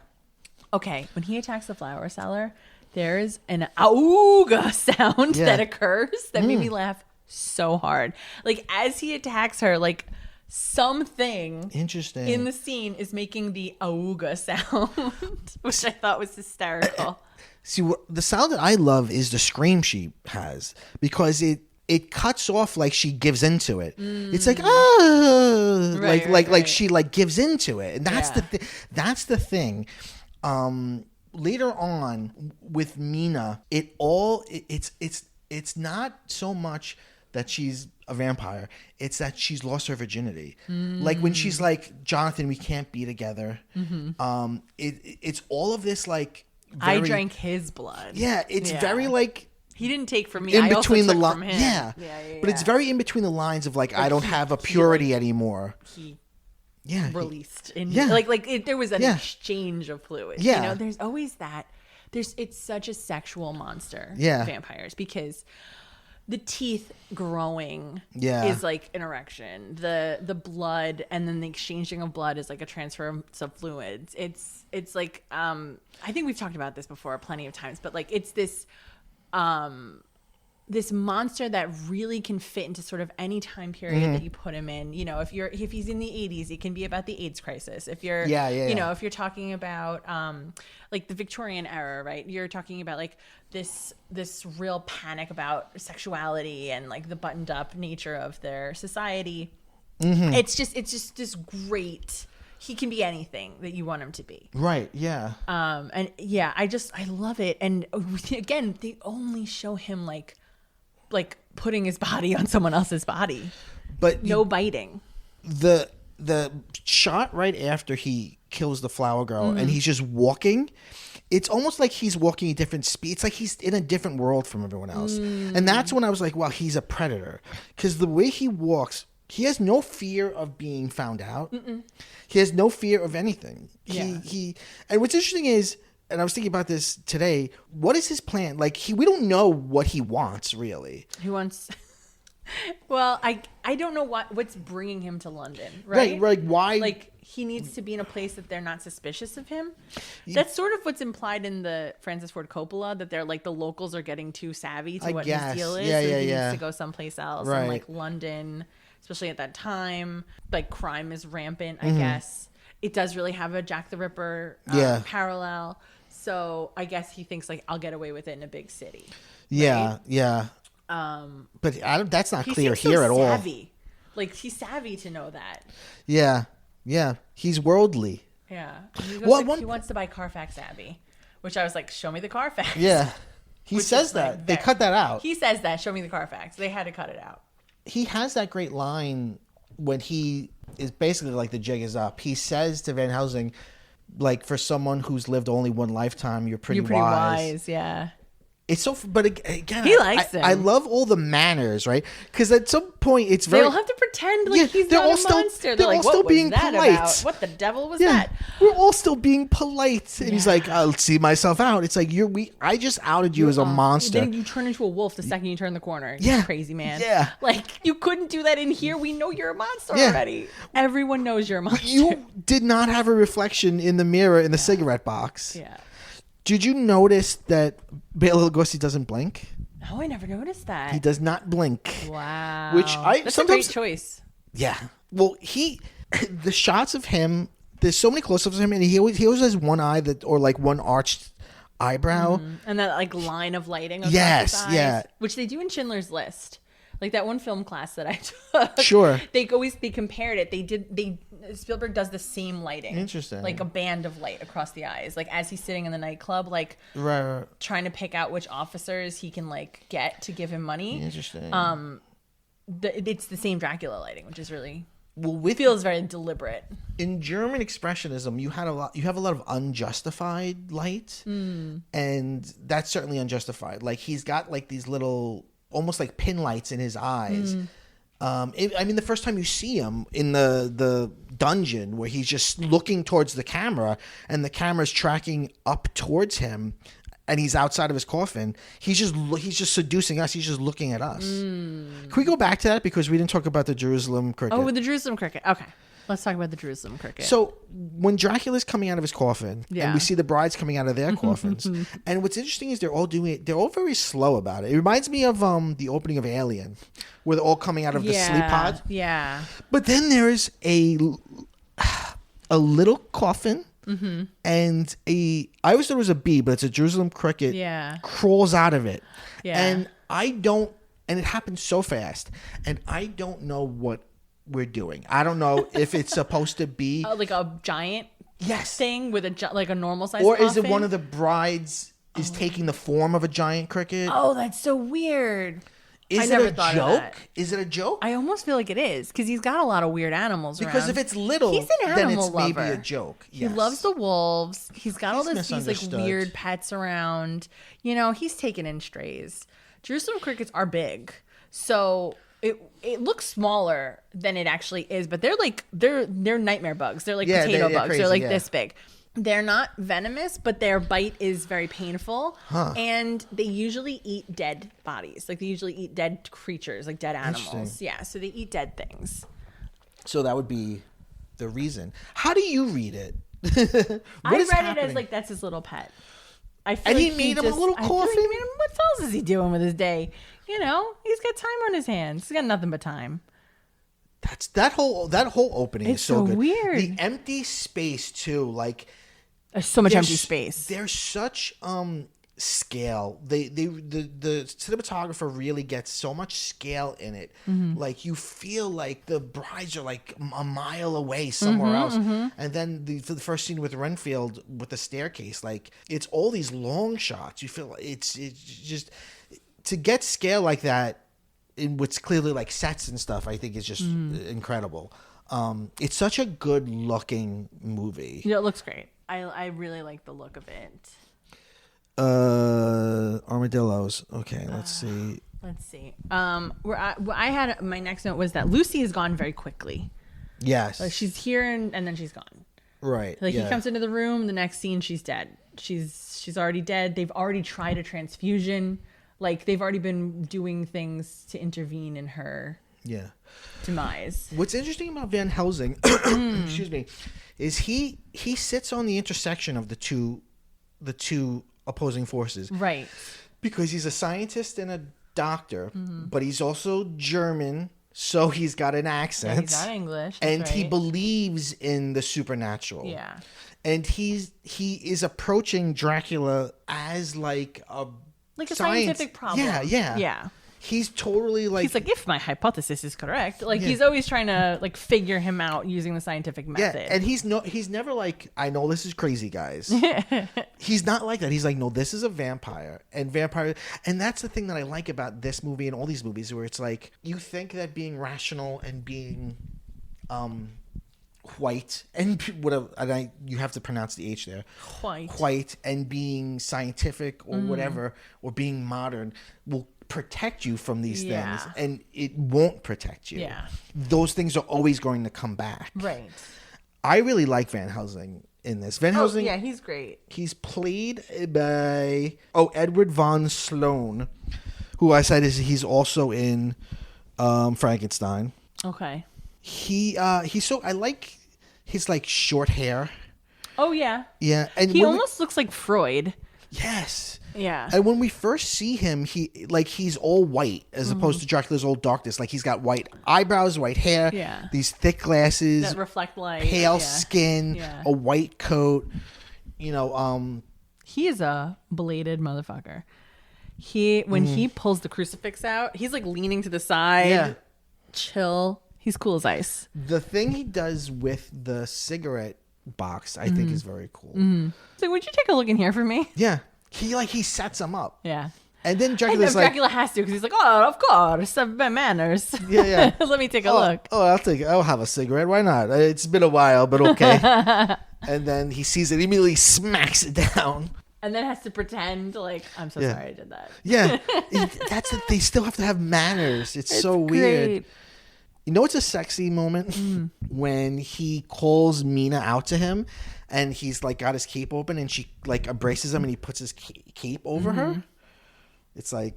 Okay, when he attacks the flower seller, there's an auga sound that occurs that made me laugh so hard. Like as he attacks her, like something interesting in the scene is making the auga sound, which I thought was hysterical. See, the sound that I love is the scream she has because it cuts off like she gives into it. It's like like she like gives into it, and that's that's the thing. Later on with Mina, it's not so much that she's a vampire, it's that she's lost her virginity. Like when she's like, Jonathan, we can't be together. It's all of this like I drank his blood. Yeah, it's very like he didn't take from me. In I between also the took from him. Yeah. But it's very in between the lines of like I don't have a purity anymore. Released in there was an exchange of fluids. There's always that. It's such a sexual monster. Vampires, because the teeth growing is like an erection. The blood and then the exchanging of blood is like a transfer of fluids. It's like I think we've talked about this before plenty of times, but like it's this this monster that really can fit into sort of any time period that you put him in. If he's in the 80s, it can be about the AIDS crisis. If you're if you're talking about like the Victorian era, right? You're talking about like this real panic about sexuality and like the buttoned up nature of their society. It's just this great. He can be anything that you want him to be. Right. Yeah. And yeah, I love it. And again, they only show him like putting his body on someone else's body, but no biting. The shot right after he kills the flower girl and he's just walking, it's almost like he's walking a different speed. It's like he's in a different world from everyone else. And that's when I was like, wow, he's a predator. Because the way he walks, he has no fear of being found out. He has no fear of anything. He and what's interesting is, and I was thinking about this today, what is his plan? Like we don't know what he wants really. He wants well, I don't know what's bringing him to London, right? Right, why? Like he needs to be in a place that they're not suspicious of him. That's sort of what's implied in the Francis Ford Coppola, that they're like the locals are getting too savvy to what his deal is. So he needs to go someplace else. Right. And like London, especially at that time, like crime is rampant, I guess. It does really have a Jack the Ripper parallel. So I guess he thinks like I'll get away with it in a big city. Yeah, right? Yeah. But that's not clear here at all. Like he's savvy to know that. Yeah, yeah. He's worldly. Yeah. He wants to buy Carfax Abbey, which I was like, show me the Carfax. Yeah. He says that. Like, they cut that out. He says that. Show me the Carfax. They had to cut it out. He has that great line when he is basically like the jig is up. He says to Van Helsing, like for someone who's lived only one lifetime, you're pretty wise. Yeah. It's so, but again, he likes him. I love all the manners, right? Because at some point, it's very. They all have to pretend like he's not a monster. They're all like, still what being was that polite. about? What the devil was that? We're all still being polite, and he's like, "I'll see myself out." It's like I just outed you as a monster. Then you turn into a wolf the second you turn the corner. Yeah, you crazy man. Yeah, like you couldn't do that in here. We know you're a monster already. Everyone knows you're a monster. You did not have a reflection in the mirror in the cigarette box. Yeah. Did you notice that Bela Lugosi doesn't blink? No, I never noticed that. He does not blink. Wow. Which That's sometimes a great choice. Yeah. Well, the shots of him, there's so many close-ups of him, and he always has one eye or like one arched eyebrow. And that like line of lighting across his eyes, yeah. which they do in Schindler's List. Like that one film class that I took. Sure. They compared it. Spielberg does the same lighting. Interesting. Like a band of light across the eyes. Like as he's sitting in the nightclub, like right. trying to pick out which officers he can like get to give him money. Interesting. It's the same Dracula lighting, which is really feels very deliberate. In German expressionism, you have a lot of unjustified light, and that's certainly unjustified. Like he's got like these little almost like pin lights in his eyes. I mean, the first time you see him in the dungeon where he's just looking towards the camera and the camera's tracking up towards him and he's outside of his coffin, he's just seducing us. He's just looking at us. Can we go back to that? Because we didn't talk about the Jerusalem cricket. Oh, with the Jerusalem cricket. Okay. Let's talk about the Jerusalem cricket. So when Dracula's coming out of his coffin, and we see the brides coming out of their coffins, and what's interesting is they're all very slow about it. It reminds me of the opening of Alien, where they're all coming out of the sleep pod. Yeah. But then there's a little coffin, and I always thought it was a bee, but it's a Jerusalem cricket. Yeah. Crawls out of it. Yeah. And it happens so fast, and I don't know what we're doing. I don't know if it's supposed to be like a giant thing with a normal size or coffin? is it one of the brides is taking the form of a giant cricket? Oh, that's so weird. Is it a joke? Is it a joke? I almost feel like it is because he's got a lot of weird animals around. Because if it's little, he's an then animal it's lover. maybe a joke. Yes. He loves the wolves. He's got all these like misunderstood. weird pets around. You know, he's taking in strays. Jerusalem crickets are big, so it looks smaller than it actually is. But they're nightmare bugs. They're like potato bugs. Crazy, they're like this big. They're not venomous, but their bite is very painful. And they usually eat dead bodies. Like they usually eat dead creatures, like dead animals. Yeah, so they eat dead things. So that would be the reason. How do you read it? I read it as like that's his little pet. I feel and like he made him a little coffin? What else is he doing with his day? You know, he's got time on his hands. He's got nothing but time. That whole opening is so good. Weird. The empty space too, like there's so much empty space. There's such scale. The cinematographer really gets so much scale in it. Like you feel like the brides are like a mile away somewhere else. And then the first scene with Renfield with the staircase, like it's all these long shots. You feel it's just to get scale like that in what's clearly like sets and stuff, I think is just incredible. It's such a good looking movie. Yeah, it looks great. I really like the look of it. Armadillos. Okay, let's see. Where I had my next note was that Lucy is gone very quickly. Yes. Like she's here and then she's gone. Right. Like he comes into the room, the next scene she's dead. She's already dead. They've already tried a transfusion. Like they've already been doing things to intervene in her demise. What's interesting about Van Helsing, excuse me, is he sits on the intersection of the two opposing forces. Right. Because he's a scientist and a doctor, but he's also German, so he's got an accent. Yeah, he's not English. And he believes in the supernatural. Yeah. And he is approaching Dracula as like a scientific problem. Yeah. He's totally like... He's like, if my hypothesis is correct. Like, he's always trying to, like, figure him out using the scientific method. Yeah, and he's never like, I know this is crazy, guys. He's not like that. He's like, no, this is a vampire. And that's the thing that I like about this movie and all these movies, where it's like, you think that being rational and being white and whatever, and you have to pronounce the H there. White and being scientific or whatever, or being modern will protect you from these things, and it won't protect you. Yeah. Those things are always going to come back. Right. I really like Van Helsing in this. Van Helsing, yeah, he's great. He's played by Edward von Sloan, who I said he's also in Frankenstein. Okay. He's so, I like his like short hair. Oh yeah. Yeah, and he almost looks like Freud. Yes. Yeah. And when we first see him, he's all white as opposed to Dracula's old darkness. Like he's got white eyebrows, white hair, these thick glasses that reflect light, pale skin, a white coat. You know, he is a belated motherfucker. When he pulls the crucifix out, he's like leaning to the side, chill. He's cool as ice. The thing he does with the cigarette box, I think, is very cool. So would you take a look in here for me? Yeah. He sets them up. Yeah. And then Dracula has to, because he's like, oh, of course, manners. Yeah. Let me take a look. Oh, I'll have a cigarette. Why not? It's been a while, but okay. And then he sees it, he immediately smacks it down. And then has to pretend like, I'm so sorry I did that. Yeah. They still have to have manners. It's so weird. You know, it's a sexy moment when he calls Mina out to him, and he's like got his cape open, and she like embraces him, and he puts his cape over her. It's like,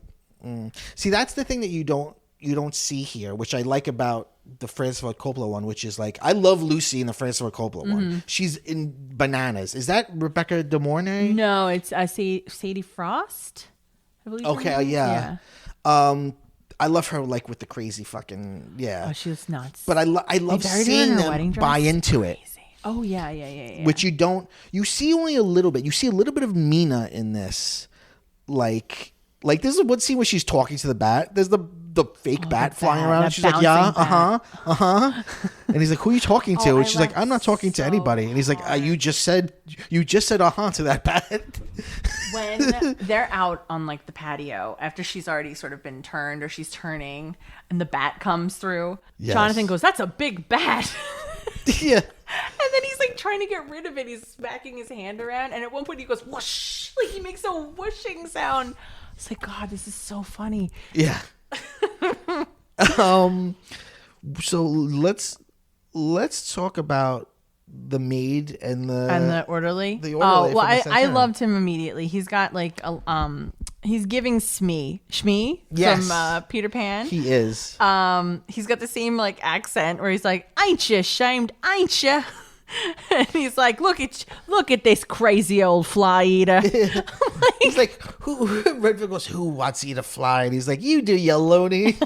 see, that's the thing that you don't see here, which I like about the Francis Ford Coppola one, which is like, I love Lucy in the Francis Ford Coppola one. She's in bananas. Is that Rebecca De Mornay? No, it's Sadie Frost, I believe. Okay, yeah. I love her, like, with the crazy fucking, Oh, she was nuts. But I love seeing them buy into it. Oh, yeah. Which you see only a little bit. You see a little bit of Mina in this. Like this is one scene where she's talking to the bat. There's the fake bat flying around. And she's like, yeah, And he's like, who are you talking to? And she's like, I'm not talking to anybody. And he's like, you just said to that bat. When they're out on like the patio after she's already sort of been turned, or she's turning, and the bat comes through, Jonathan goes, that's a big bat. Yeah. And then he's like trying to get rid of it. He's smacking his hand around, and at one point he goes whoosh, like he makes a whooshing sound. It's like, God, this is so funny. Yeah. So let's talk about the maid and the orderly. The orderly. Oh, well, I loved him immediately. He's got like he's giving Shmee from Peter Pan. He is. He's got the same like accent where he's like, ain't you ashamed, ain't you? And he's like, look at this crazy old fly eater. He's like, Redford goes, who wants to eat a fly? And he's like, you do, you loony.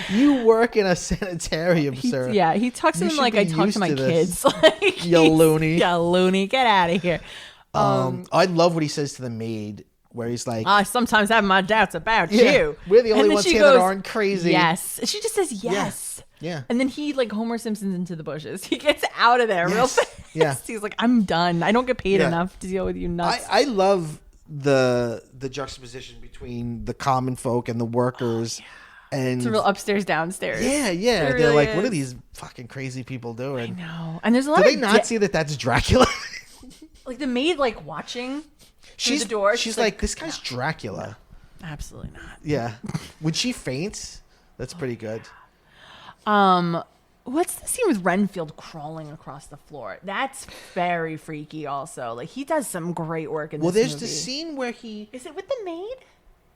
You work in a sanitarium, sir. Yeah, he talks to them like I talk to my kids. Like, you loony. You loony, get out of here. I love what he says to the maid, where he's like, I sometimes have my doubts about you. We're the only ones here that aren't crazy. Yes. She just says yes. Yeah. And then he like Homer Simpsons into the bushes. He gets out of there real fast. Yeah. He's like, I'm done. I don't get paid enough to deal with you nuts. I love the juxtaposition between the common folk and the workers. And it's a real upstairs downstairs. Yeah. They're really like, what are these fucking crazy people doing? I know. And there's a lot Do they not see that that's Dracula? Like the maid like watching through the door. She's like, this guy's Dracula. No, absolutely not. Yeah. When she faints, that's pretty good. What's the scene with Renfield crawling across the floor? That's very freaky also. Like he does some great work in this movie. Well, there's the scene where Is it with the maid?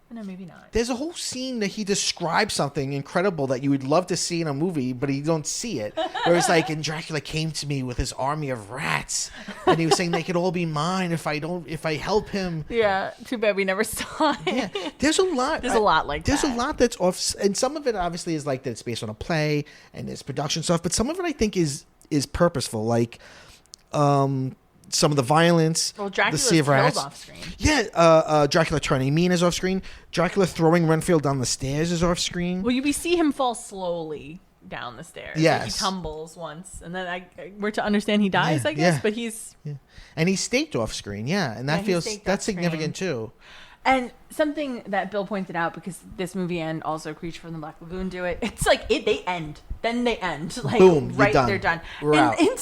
No, maybe not. There's a whole scene that he describes something incredible that you would love to see in a movie, but you don't see it. Where it's like, and Dracula came to me with his army of rats, and he was saying they could all be mine if I help him. Yeah, too bad we never saw it. Yeah, there's a lot. There's a lot like that. There's a lot that's off, and some of it obviously is like that it's based on a play and there's production stuff, but some of it I think is purposeful, like some of the violence. Well, Dracula's the sea of rats. killed off screen. Yeah, Dracula turning mean is off screen. Dracula throwing Renfield down the stairs is off screen. Well, we see him fall slowly down the stairs. Yes. Like he tumbles once, and then we're to understand he dies, I guess, but he's... Yeah. And he's staked off screen, and that that's significant too. And something that Bill pointed out, because this movie and also Creature from the Black Lagoon do it, it's like they end. Then they end. Like, boom, right, done. they're done. We're out. And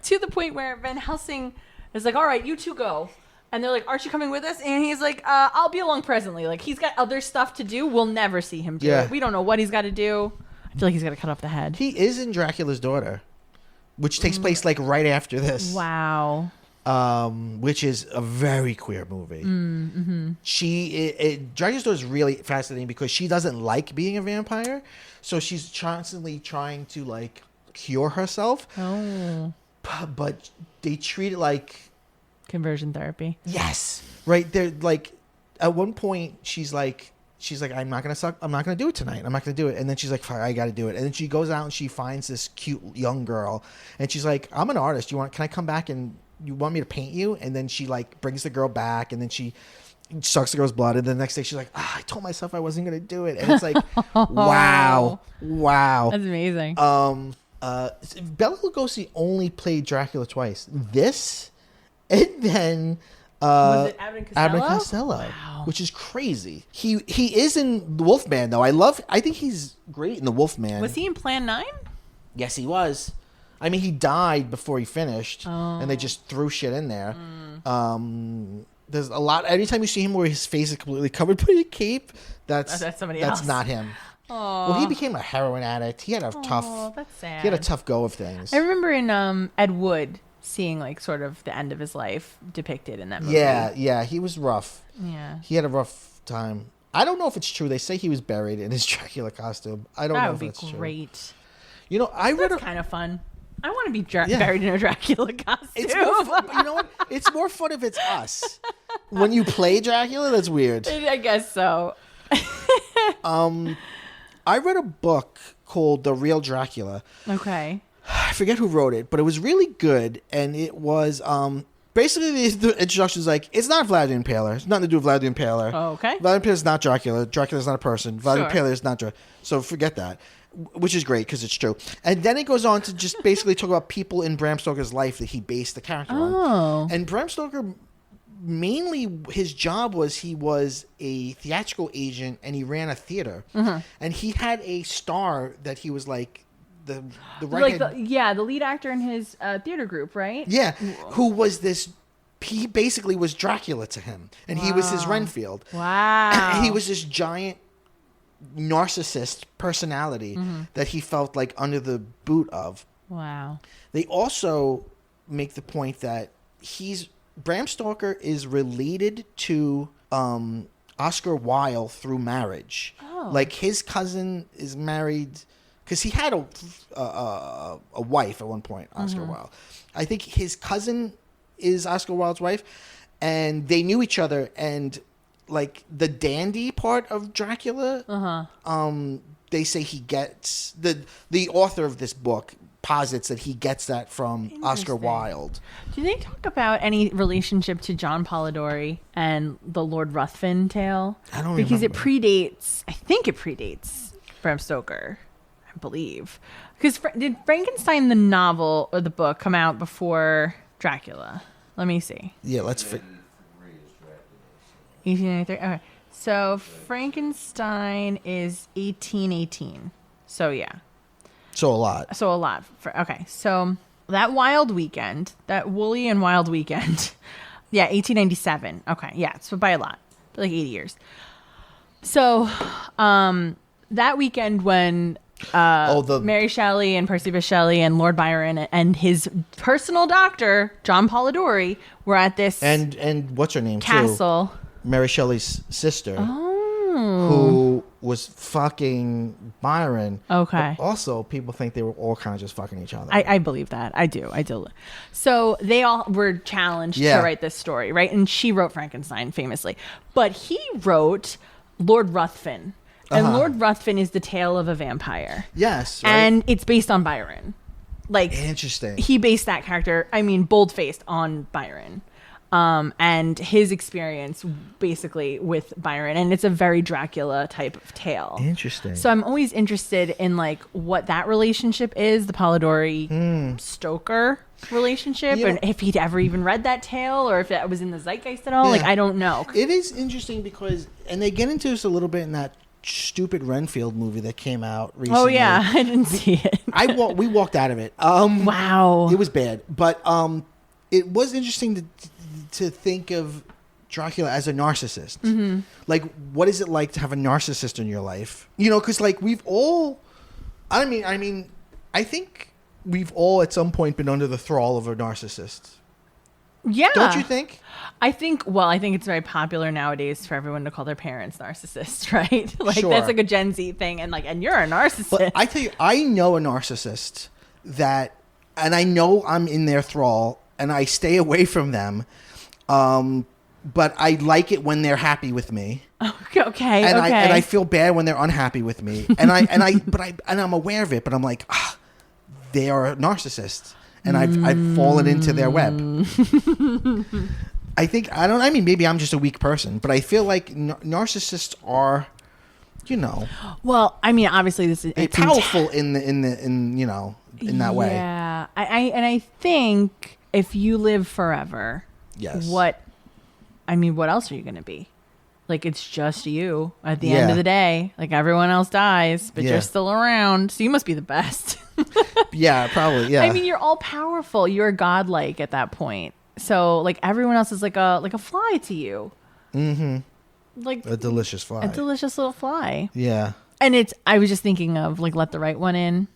to the point where Van Helsing is like, all right, you two go. And they're like, aren't you coming with us? And he's like, I'll be along presently. Like, he's got other stuff to do. We'll never see him do it. We don't know what he's got to do. I feel like he's got to cut off the head. He is in Dracula's Daughter, which takes place like right after this. Wow. Which is a very queer movie. Mm-hmm. Dracula's Daughter is really fascinating because she doesn't like being a vampire, so she's constantly trying to like cure herself. Oh. But they treat it like conversion therapy. Yes, right. They're like, at one point she's like, I'm not gonna do it tonight. I'm not gonna do it. And then she's like, fine, I gotta do it. And then she goes out and she finds this cute young girl, and she's like, I'm an artist. Can I come back and you want me to paint you? And then she like brings the girl back, and then she sucks the girl's blood. And the next day she's like, I told myself I wasn't gonna do it. And it's like, wow. That's amazing. Bela Lugosi only played Dracula twice. This, and then was it Abbott and Costello? Wow. Which is crazy. He is in the Wolfman though. I think he's great in the Wolfman. Was he in Plan 9? Yes, he was. I mean, he died before he finished, and they just threw shit in there. There's a lot. Anytime you see him where his face is completely covered by a cape, that's somebody else. That's not him. Aww. Well, he became a heroin addict. He had a That's sad. He had a tough go of things. I remember in Ed Wood seeing like sort of the end of his life depicted in that movie. Yeah, he was rough. Yeah, he had a rough time. I don't know if it's true. They say he was buried in his Dracula costume. I don't know if that's true. That would be great. You know, That's kind of fun. I want to be buried in a Dracula costume. It's more fun, you know what? It's more fun if it's us. When you play Dracula, that's weird. I guess so. I read a book called The Real Dracula. Okay. I forget who wrote it, but it was really good. And it was basically the introduction is like, it's not Vlad the Impaler. It's nothing to do with Vlad the Impaler. Oh, okay. Vlad the Impaler is not Dracula. Dracula is not a person. Vlad the Impaler is not Dracula. So forget that. Which is great because it's true. And then it goes on to just basically talk about people in Bram Stoker's life that he based the character on. And Bram Stoker, mainly his job was he was a theatrical agent and he ran a theater. And he had a star that he was like the lead actor in his theater group, right? Yeah, who was this. He basically was Dracula to him, and he was his Renfield. Wow. He was this giant narcissist personality that he felt like under the boot of. Wow. They also make the point that Bram Stoker is related to Oscar Wilde through marriage. Like his cousin is married because he had a wife at one point, Oscar Wilde. I think his cousin is Oscar Wilde's wife, and they knew each other, and like the dandy part of Dracula, they say he gets the author of this book posits that he gets that from Oscar Wilde. Do they talk about any relationship to John Polidori and the Lord Ruthven tale? I don't because remember. I think it predates Bram Stoker, I believe. Because did Frankenstein the novel or the book come out before Dracula? Let me see. Yeah, let's. 1893. Okay, so Frankenstein is 1818. So yeah. So a lot. Okay, so that Wild Weekend, that Woolly and Wild Weekend, yeah, 1897. Okay, yeah, so by a lot, like 80 years. So, that weekend when Mary Shelley and Percy Bysshe Shelley and Lord Byron and his personal doctor John Polidori were at this and what's her name castle. Too? Mary Shelley's sister, who was fucking Byron. Okay. But also, people think they were all kind of just fucking each other. I believe that. I do. So they all were challenged to write this story, right? And she wrote Frankenstein famously, but he wrote Lord Ruthven. And Lord Ruthven is the tale of a vampire. Yes. Right? And it's based on Byron. Like, interesting. He based that character, bold-faced on Byron. and his experience basically with Byron, and it's a very Dracula type of tale. Interesting. So I'm always interested in like what that relationship is, the Polidori Stoker relationship, and if he'd ever even read that tale or if it was in the zeitgeist at all. Like, I don't know. It is interesting because, and they get into this a little bit in that stupid Renfield movie that came out recently. Oh yeah, I didn't see it. We walked out of it. Wow, it was bad, but it was interesting to think of Dracula as a narcissist. Mm-hmm. Like, what is it like to have a narcissist in your life? You know, because like we've all, I think we've all at some point been under the thrall of a narcissist. Yeah. Don't you think? I think it's very popular nowadays for everyone to call their parents narcissists, right? Like, sure. That's like a Gen Z thing. And you're a narcissist. But I tell you, I know a narcissist and I know I'm in their thrall and I stay away from them. But I like it when they're happy with me. Okay. And I feel bad when they're unhappy with me. And I'm aware of it, but I'm like, they are narcissists. And I've fallen into their web. Maybe I'm just a weak person, but I feel like narcissists are, Well, I mean, obviously this is powerful in that way. Yeah. I think if you live forever, yes. What else are you going to be? Like, it's just you at the end of the day. Like, everyone else dies, but you're still around. So you must be the best. Yeah, probably. Yeah. I mean, you're all powerful. You're godlike at that point. So like everyone else is like a fly to you. Mm-hmm. Like a delicious fly. A delicious little fly. Yeah. And I was just thinking of like Let the Right One In.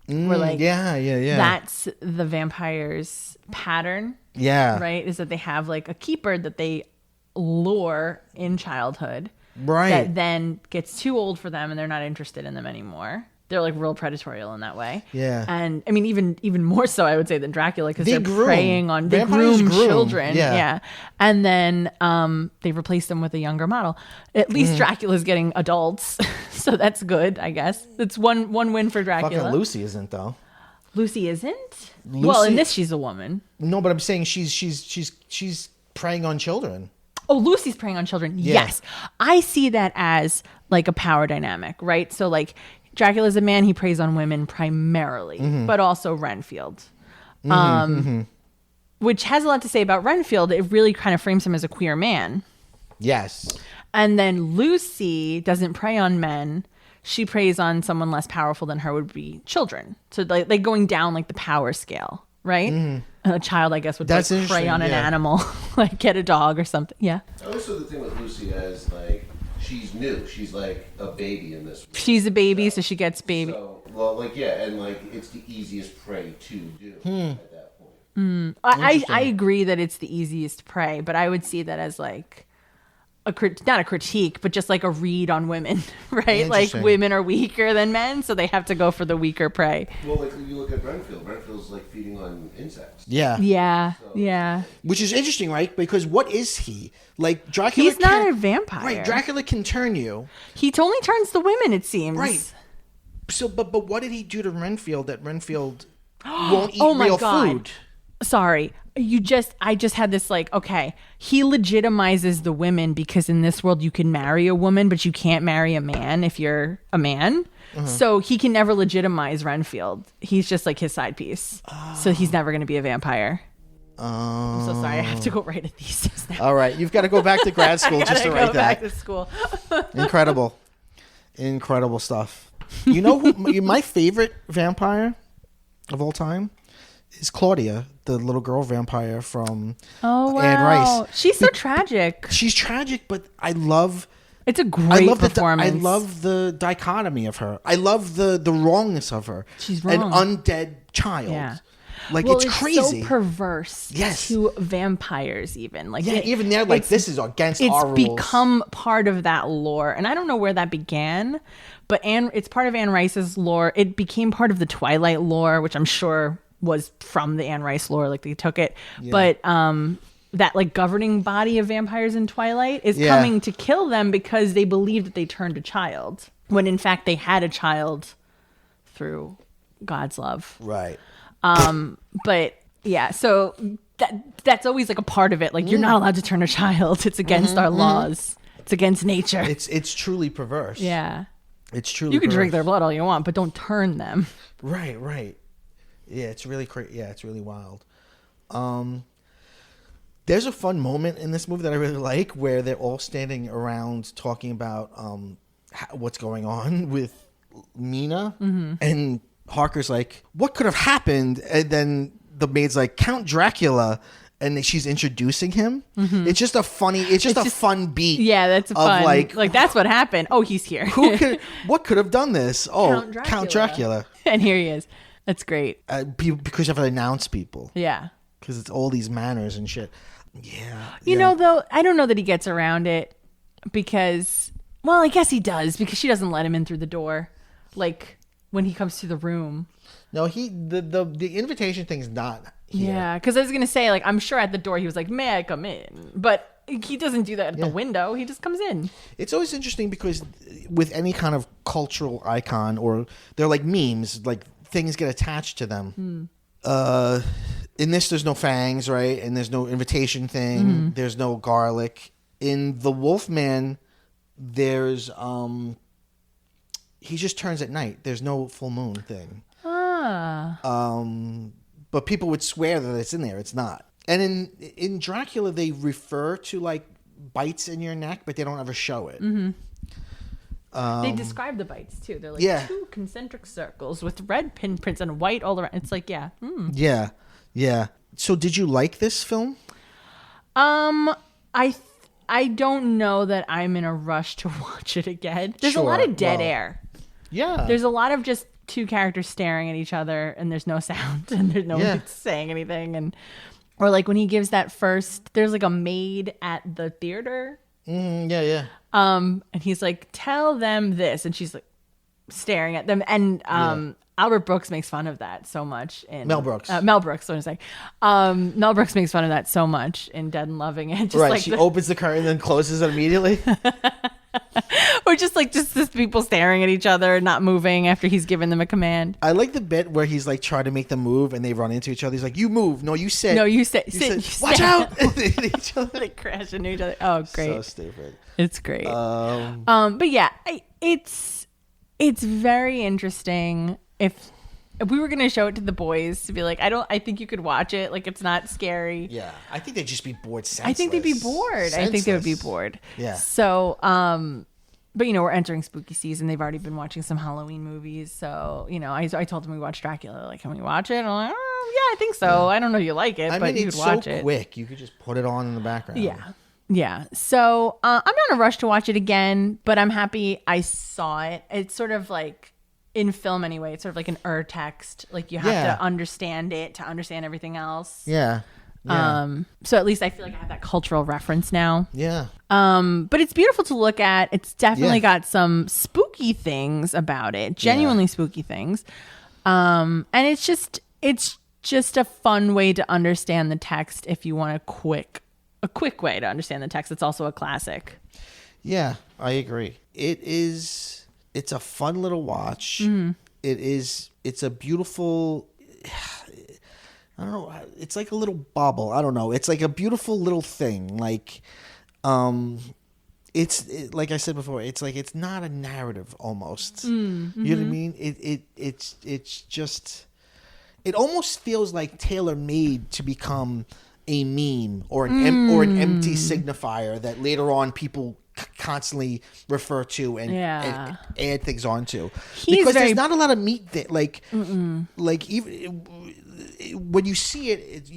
Where like that's the vampire's pattern. Yeah. Right? Is that they have like a keeper that they lure in childhood. Right. That then gets too old for them and they're not interested in them anymore. They're like real predatorial in that way. Yeah. And I mean, even more so, I would say, than Dracula, because they're groom. preying on, they groom children. Yeah. And then they replaced them with a younger model. At least Dracula's getting adults. So that's good, I guess. It's one win for Dracula. Fucking Lucy isn't, though. Lucy isn't? Well, in this, she's a woman. No, but I'm saying she's preying on children. Oh, Lucy's preying on children. Yeah. Yes. I see that as like a power dynamic, right? So like, Dracula's a man, he preys on women primarily, but also Renfield. Which has a lot to say about Renfield. It really kind of frames him as a queer man. Yes. And then Lucy doesn't prey on men. She preys on someone less powerful than her would be children. So like going down like the power scale, right? A child, I guess, would like prey on an animal, like get a dog or something. Yeah. Also, the thing with Lucy is like, she's new. She's like a baby in this. She's a baby, so she gets baby. So, and like it's the easiest prey to do at that point. I agree that it's the easiest prey, but I would see that as like not a critique, but just like a read on women, right? Like women are weaker than men, so they have to go for the weaker prey. Well, like you look at Renfield. Renfield's like feeding on insects. Yeah. Yeah. Yeah. Which is interesting, right? Because what is he? Like Dracula. He's not a vampire. Right. Dracula can turn you. He only turns the women, it seems. Right. So, but what did he do to Renfield that Renfield won't eat real food? Sorry. I just had this like, okay, he legitimizes the women because in this world you can marry a woman, but you can't marry a man if you're a man. So he can never legitimize Renfield. He's just like his side piece. So he's never going to be a vampire. I'm so sorry. I have to go write a thesis now. All right. You've got to go back to grad school just to write that. Back to school. Incredible stuff. You know who my favorite vampire of all time is? Claudia, the little girl vampire from Anne Rice. She's so tragic. She's tragic, but I love... It's a great performance. I love the dichotomy of her. I love the wrongness of her. She's wrong. An undead child. Yeah. Like, it's crazy. So perverse to vampires even. Like, even they're like, this is against our rules. It's become part of that lore. And I don't know where that began, but it's part of Anne Rice's lore. It became part of the Twilight lore, which I'm sure was from the Anne Rice lore. Like, they took it. Yeah. But that, like, governing body of vampires in Twilight is coming to kill them because they believe that they turned a child, when in fact they had a child through God's love. Right. But yeah, so that's always like a part of it. Like you're not allowed to turn a child. It's against our laws. It's against nature. It's truly perverse. Yeah. It's truly You can perverse. drink their blood all you want, but don't turn them. Right. Yeah, it's really crazy. Yeah, it's really wild. There's a fun moment in this movie that I really like where they're all standing around talking about what's going on with Mina, and Harker's like, "What could have happened?" And then the maid's like, "Count Dracula." And she's introducing him. It's just a funny. It's just a fun beat. Yeah, that's fun. Like that's what happened. Oh, he's here. What could have done this? Oh, Count Dracula. And here he is. That's great. Because you have to announce people. Yeah. Because it's all these manners and shit. Yeah. You know, though, I don't know that he gets around it because, well, I guess he does because she doesn't let him in through the door. Like when he comes to the room. No, the invitation thing's not here. Yeah, because I was gonna say, like, I'm sure at the door he was like, "May I come in?" But he doesn't do that at the window. He just comes in. It's always interesting because with any kind of cultural icon, or they're like memes, like things get attached to them. In this, there's no fangs, right? And there's no invitation thing. There's no garlic. In the Wolfman, there's he just turns at night. There's no full moon thing. But people would swear that it's in there. It's not. And in Dracula, they refer to like bites in your neck, but they don't ever show it. They describe the bites too. They're like 2 concentric circles with red pinprints and white all around. It's like, Yeah. So did you like this film? I don't know that I'm in a rush to watch it again. There's a lot of dead air. Yeah. There's a lot of just 2 characters staring at each other and there's no sound and there's no one saying anything. Or like when he gives that first, there's like a maid at the theater. Yeah. And he's like, "Tell them this," and she's like staring at them. And Albert Brooks makes fun of that so much. Mel Brooks. Mel Brooks, what did I say? Mel Brooks makes fun of that so much in Dead and Loving It. Just right, like she opens the curtain and then closes it immediately. Or just this people staring at each other and not moving after he's given them a command. I like the bit where he's like trying to make them move and they run into each other. He's like, "You move. No, you sit. No, you sit. Sit. Watch out." They crash into each other. Oh, great. So stupid. It's great. But yeah, it's very interesting. If we were gonna show it to the boys to be like, I think you could watch it. Like, it's not scary. Yeah, I think they'd just be bored. Senseless. I think they'd be bored. I think they would be bored. Yeah. So, but we're entering spooky season. They've already been watching some Halloween movies. So, I told them we watched Dracula. Like, can we watch it? And I'm like, yeah, I think so. Yeah. I don't know if you like it, but you could watch it. It's so quick. You could just put it on in the background. Yeah. So I'm not in a rush to watch it again, but I'm happy I saw it. It's sort of like in film anyway. It's sort of like an text. Like you have to understand it to understand everything else. Yeah. So at least I feel like I have that cultural reference now. Yeah. But it's beautiful to look at. It's definitely got some spooky things about it. Genuinely spooky things. And it's just a fun way to understand the text if you want a quick way to understand the text. It's also a classic. Yeah, I agree. It's a fun little watch. It's a beautiful, I don't know. It's like a little bauble. I don't know. It's like a beautiful little thing. Like, like I said before, it's like, it's not a narrative almost. You know what I mean? It's just, it almost feels like tailor-made to become a meme or an empty signifier that later on people constantly refer to and add things onto. Because there's not a lot of meat there. Like even when you see it,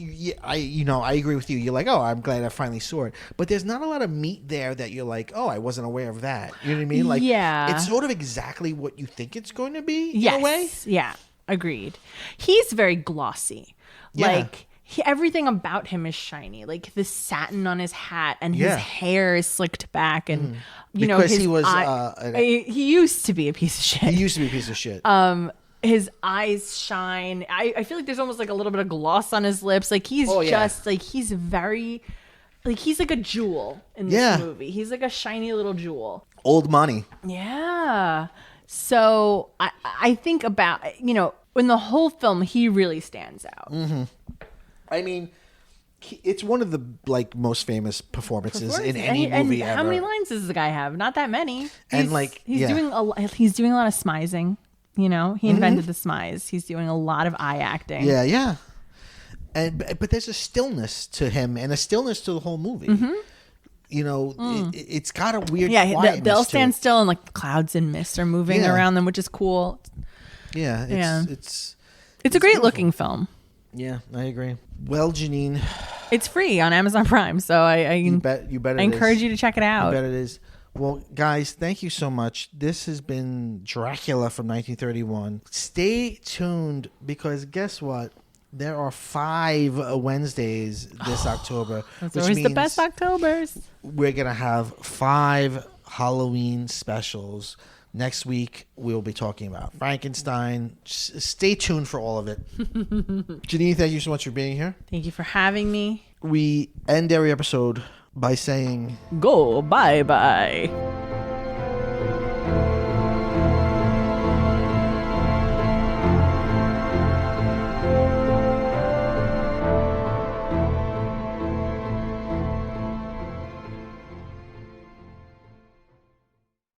I agree with you. You're like, oh, I'm glad I finally saw it. But there's not a lot of meat there that you're like, oh, I wasn't aware of that. You know what I mean? Like, it's sort of exactly what you think it's going to be in a way. Yeah, agreed. He's very glossy. Like, everything about him is shiny. Like the satin on his hat and his hair is slicked back, and because he was he used to be a piece of shit. His eyes shine. I feel like there's almost like a little bit of gloss on his lips. Like he's like he's very he's like a jewel in this movie. He's like a shiny little jewel. Old money. Yeah. So I think about in the whole film he really stands out. I mean, It's one of the like most famous performances in any movie ever. How many lines does the guy have? Not that many. He's doing a lot of smizing. You know, he invented the smize. He's doing a lot of eye acting. Yeah. But there's a stillness to him and a stillness to the whole movie. You know, it's got a weird quietness they'll stand to it. still and like clouds and mists are moving around them, which is cool. It's a great looking film. Yeah, I agree. Well, Janine, it's free on Amazon Prime, so I encourage you to check it out. I bet it is. Well, guys, thank you so much. This has been Dracula from 1931. Stay tuned because guess what? There are 5 Wednesdays this October. That's always the best Octobers. We're going to have 5 Halloween specials. Next week, we'll be talking about Frankenstein. Stay tuned for all of it. Janine, thank you so much for being here. Thank you for having me. We end every episode by saying, go bye-bye.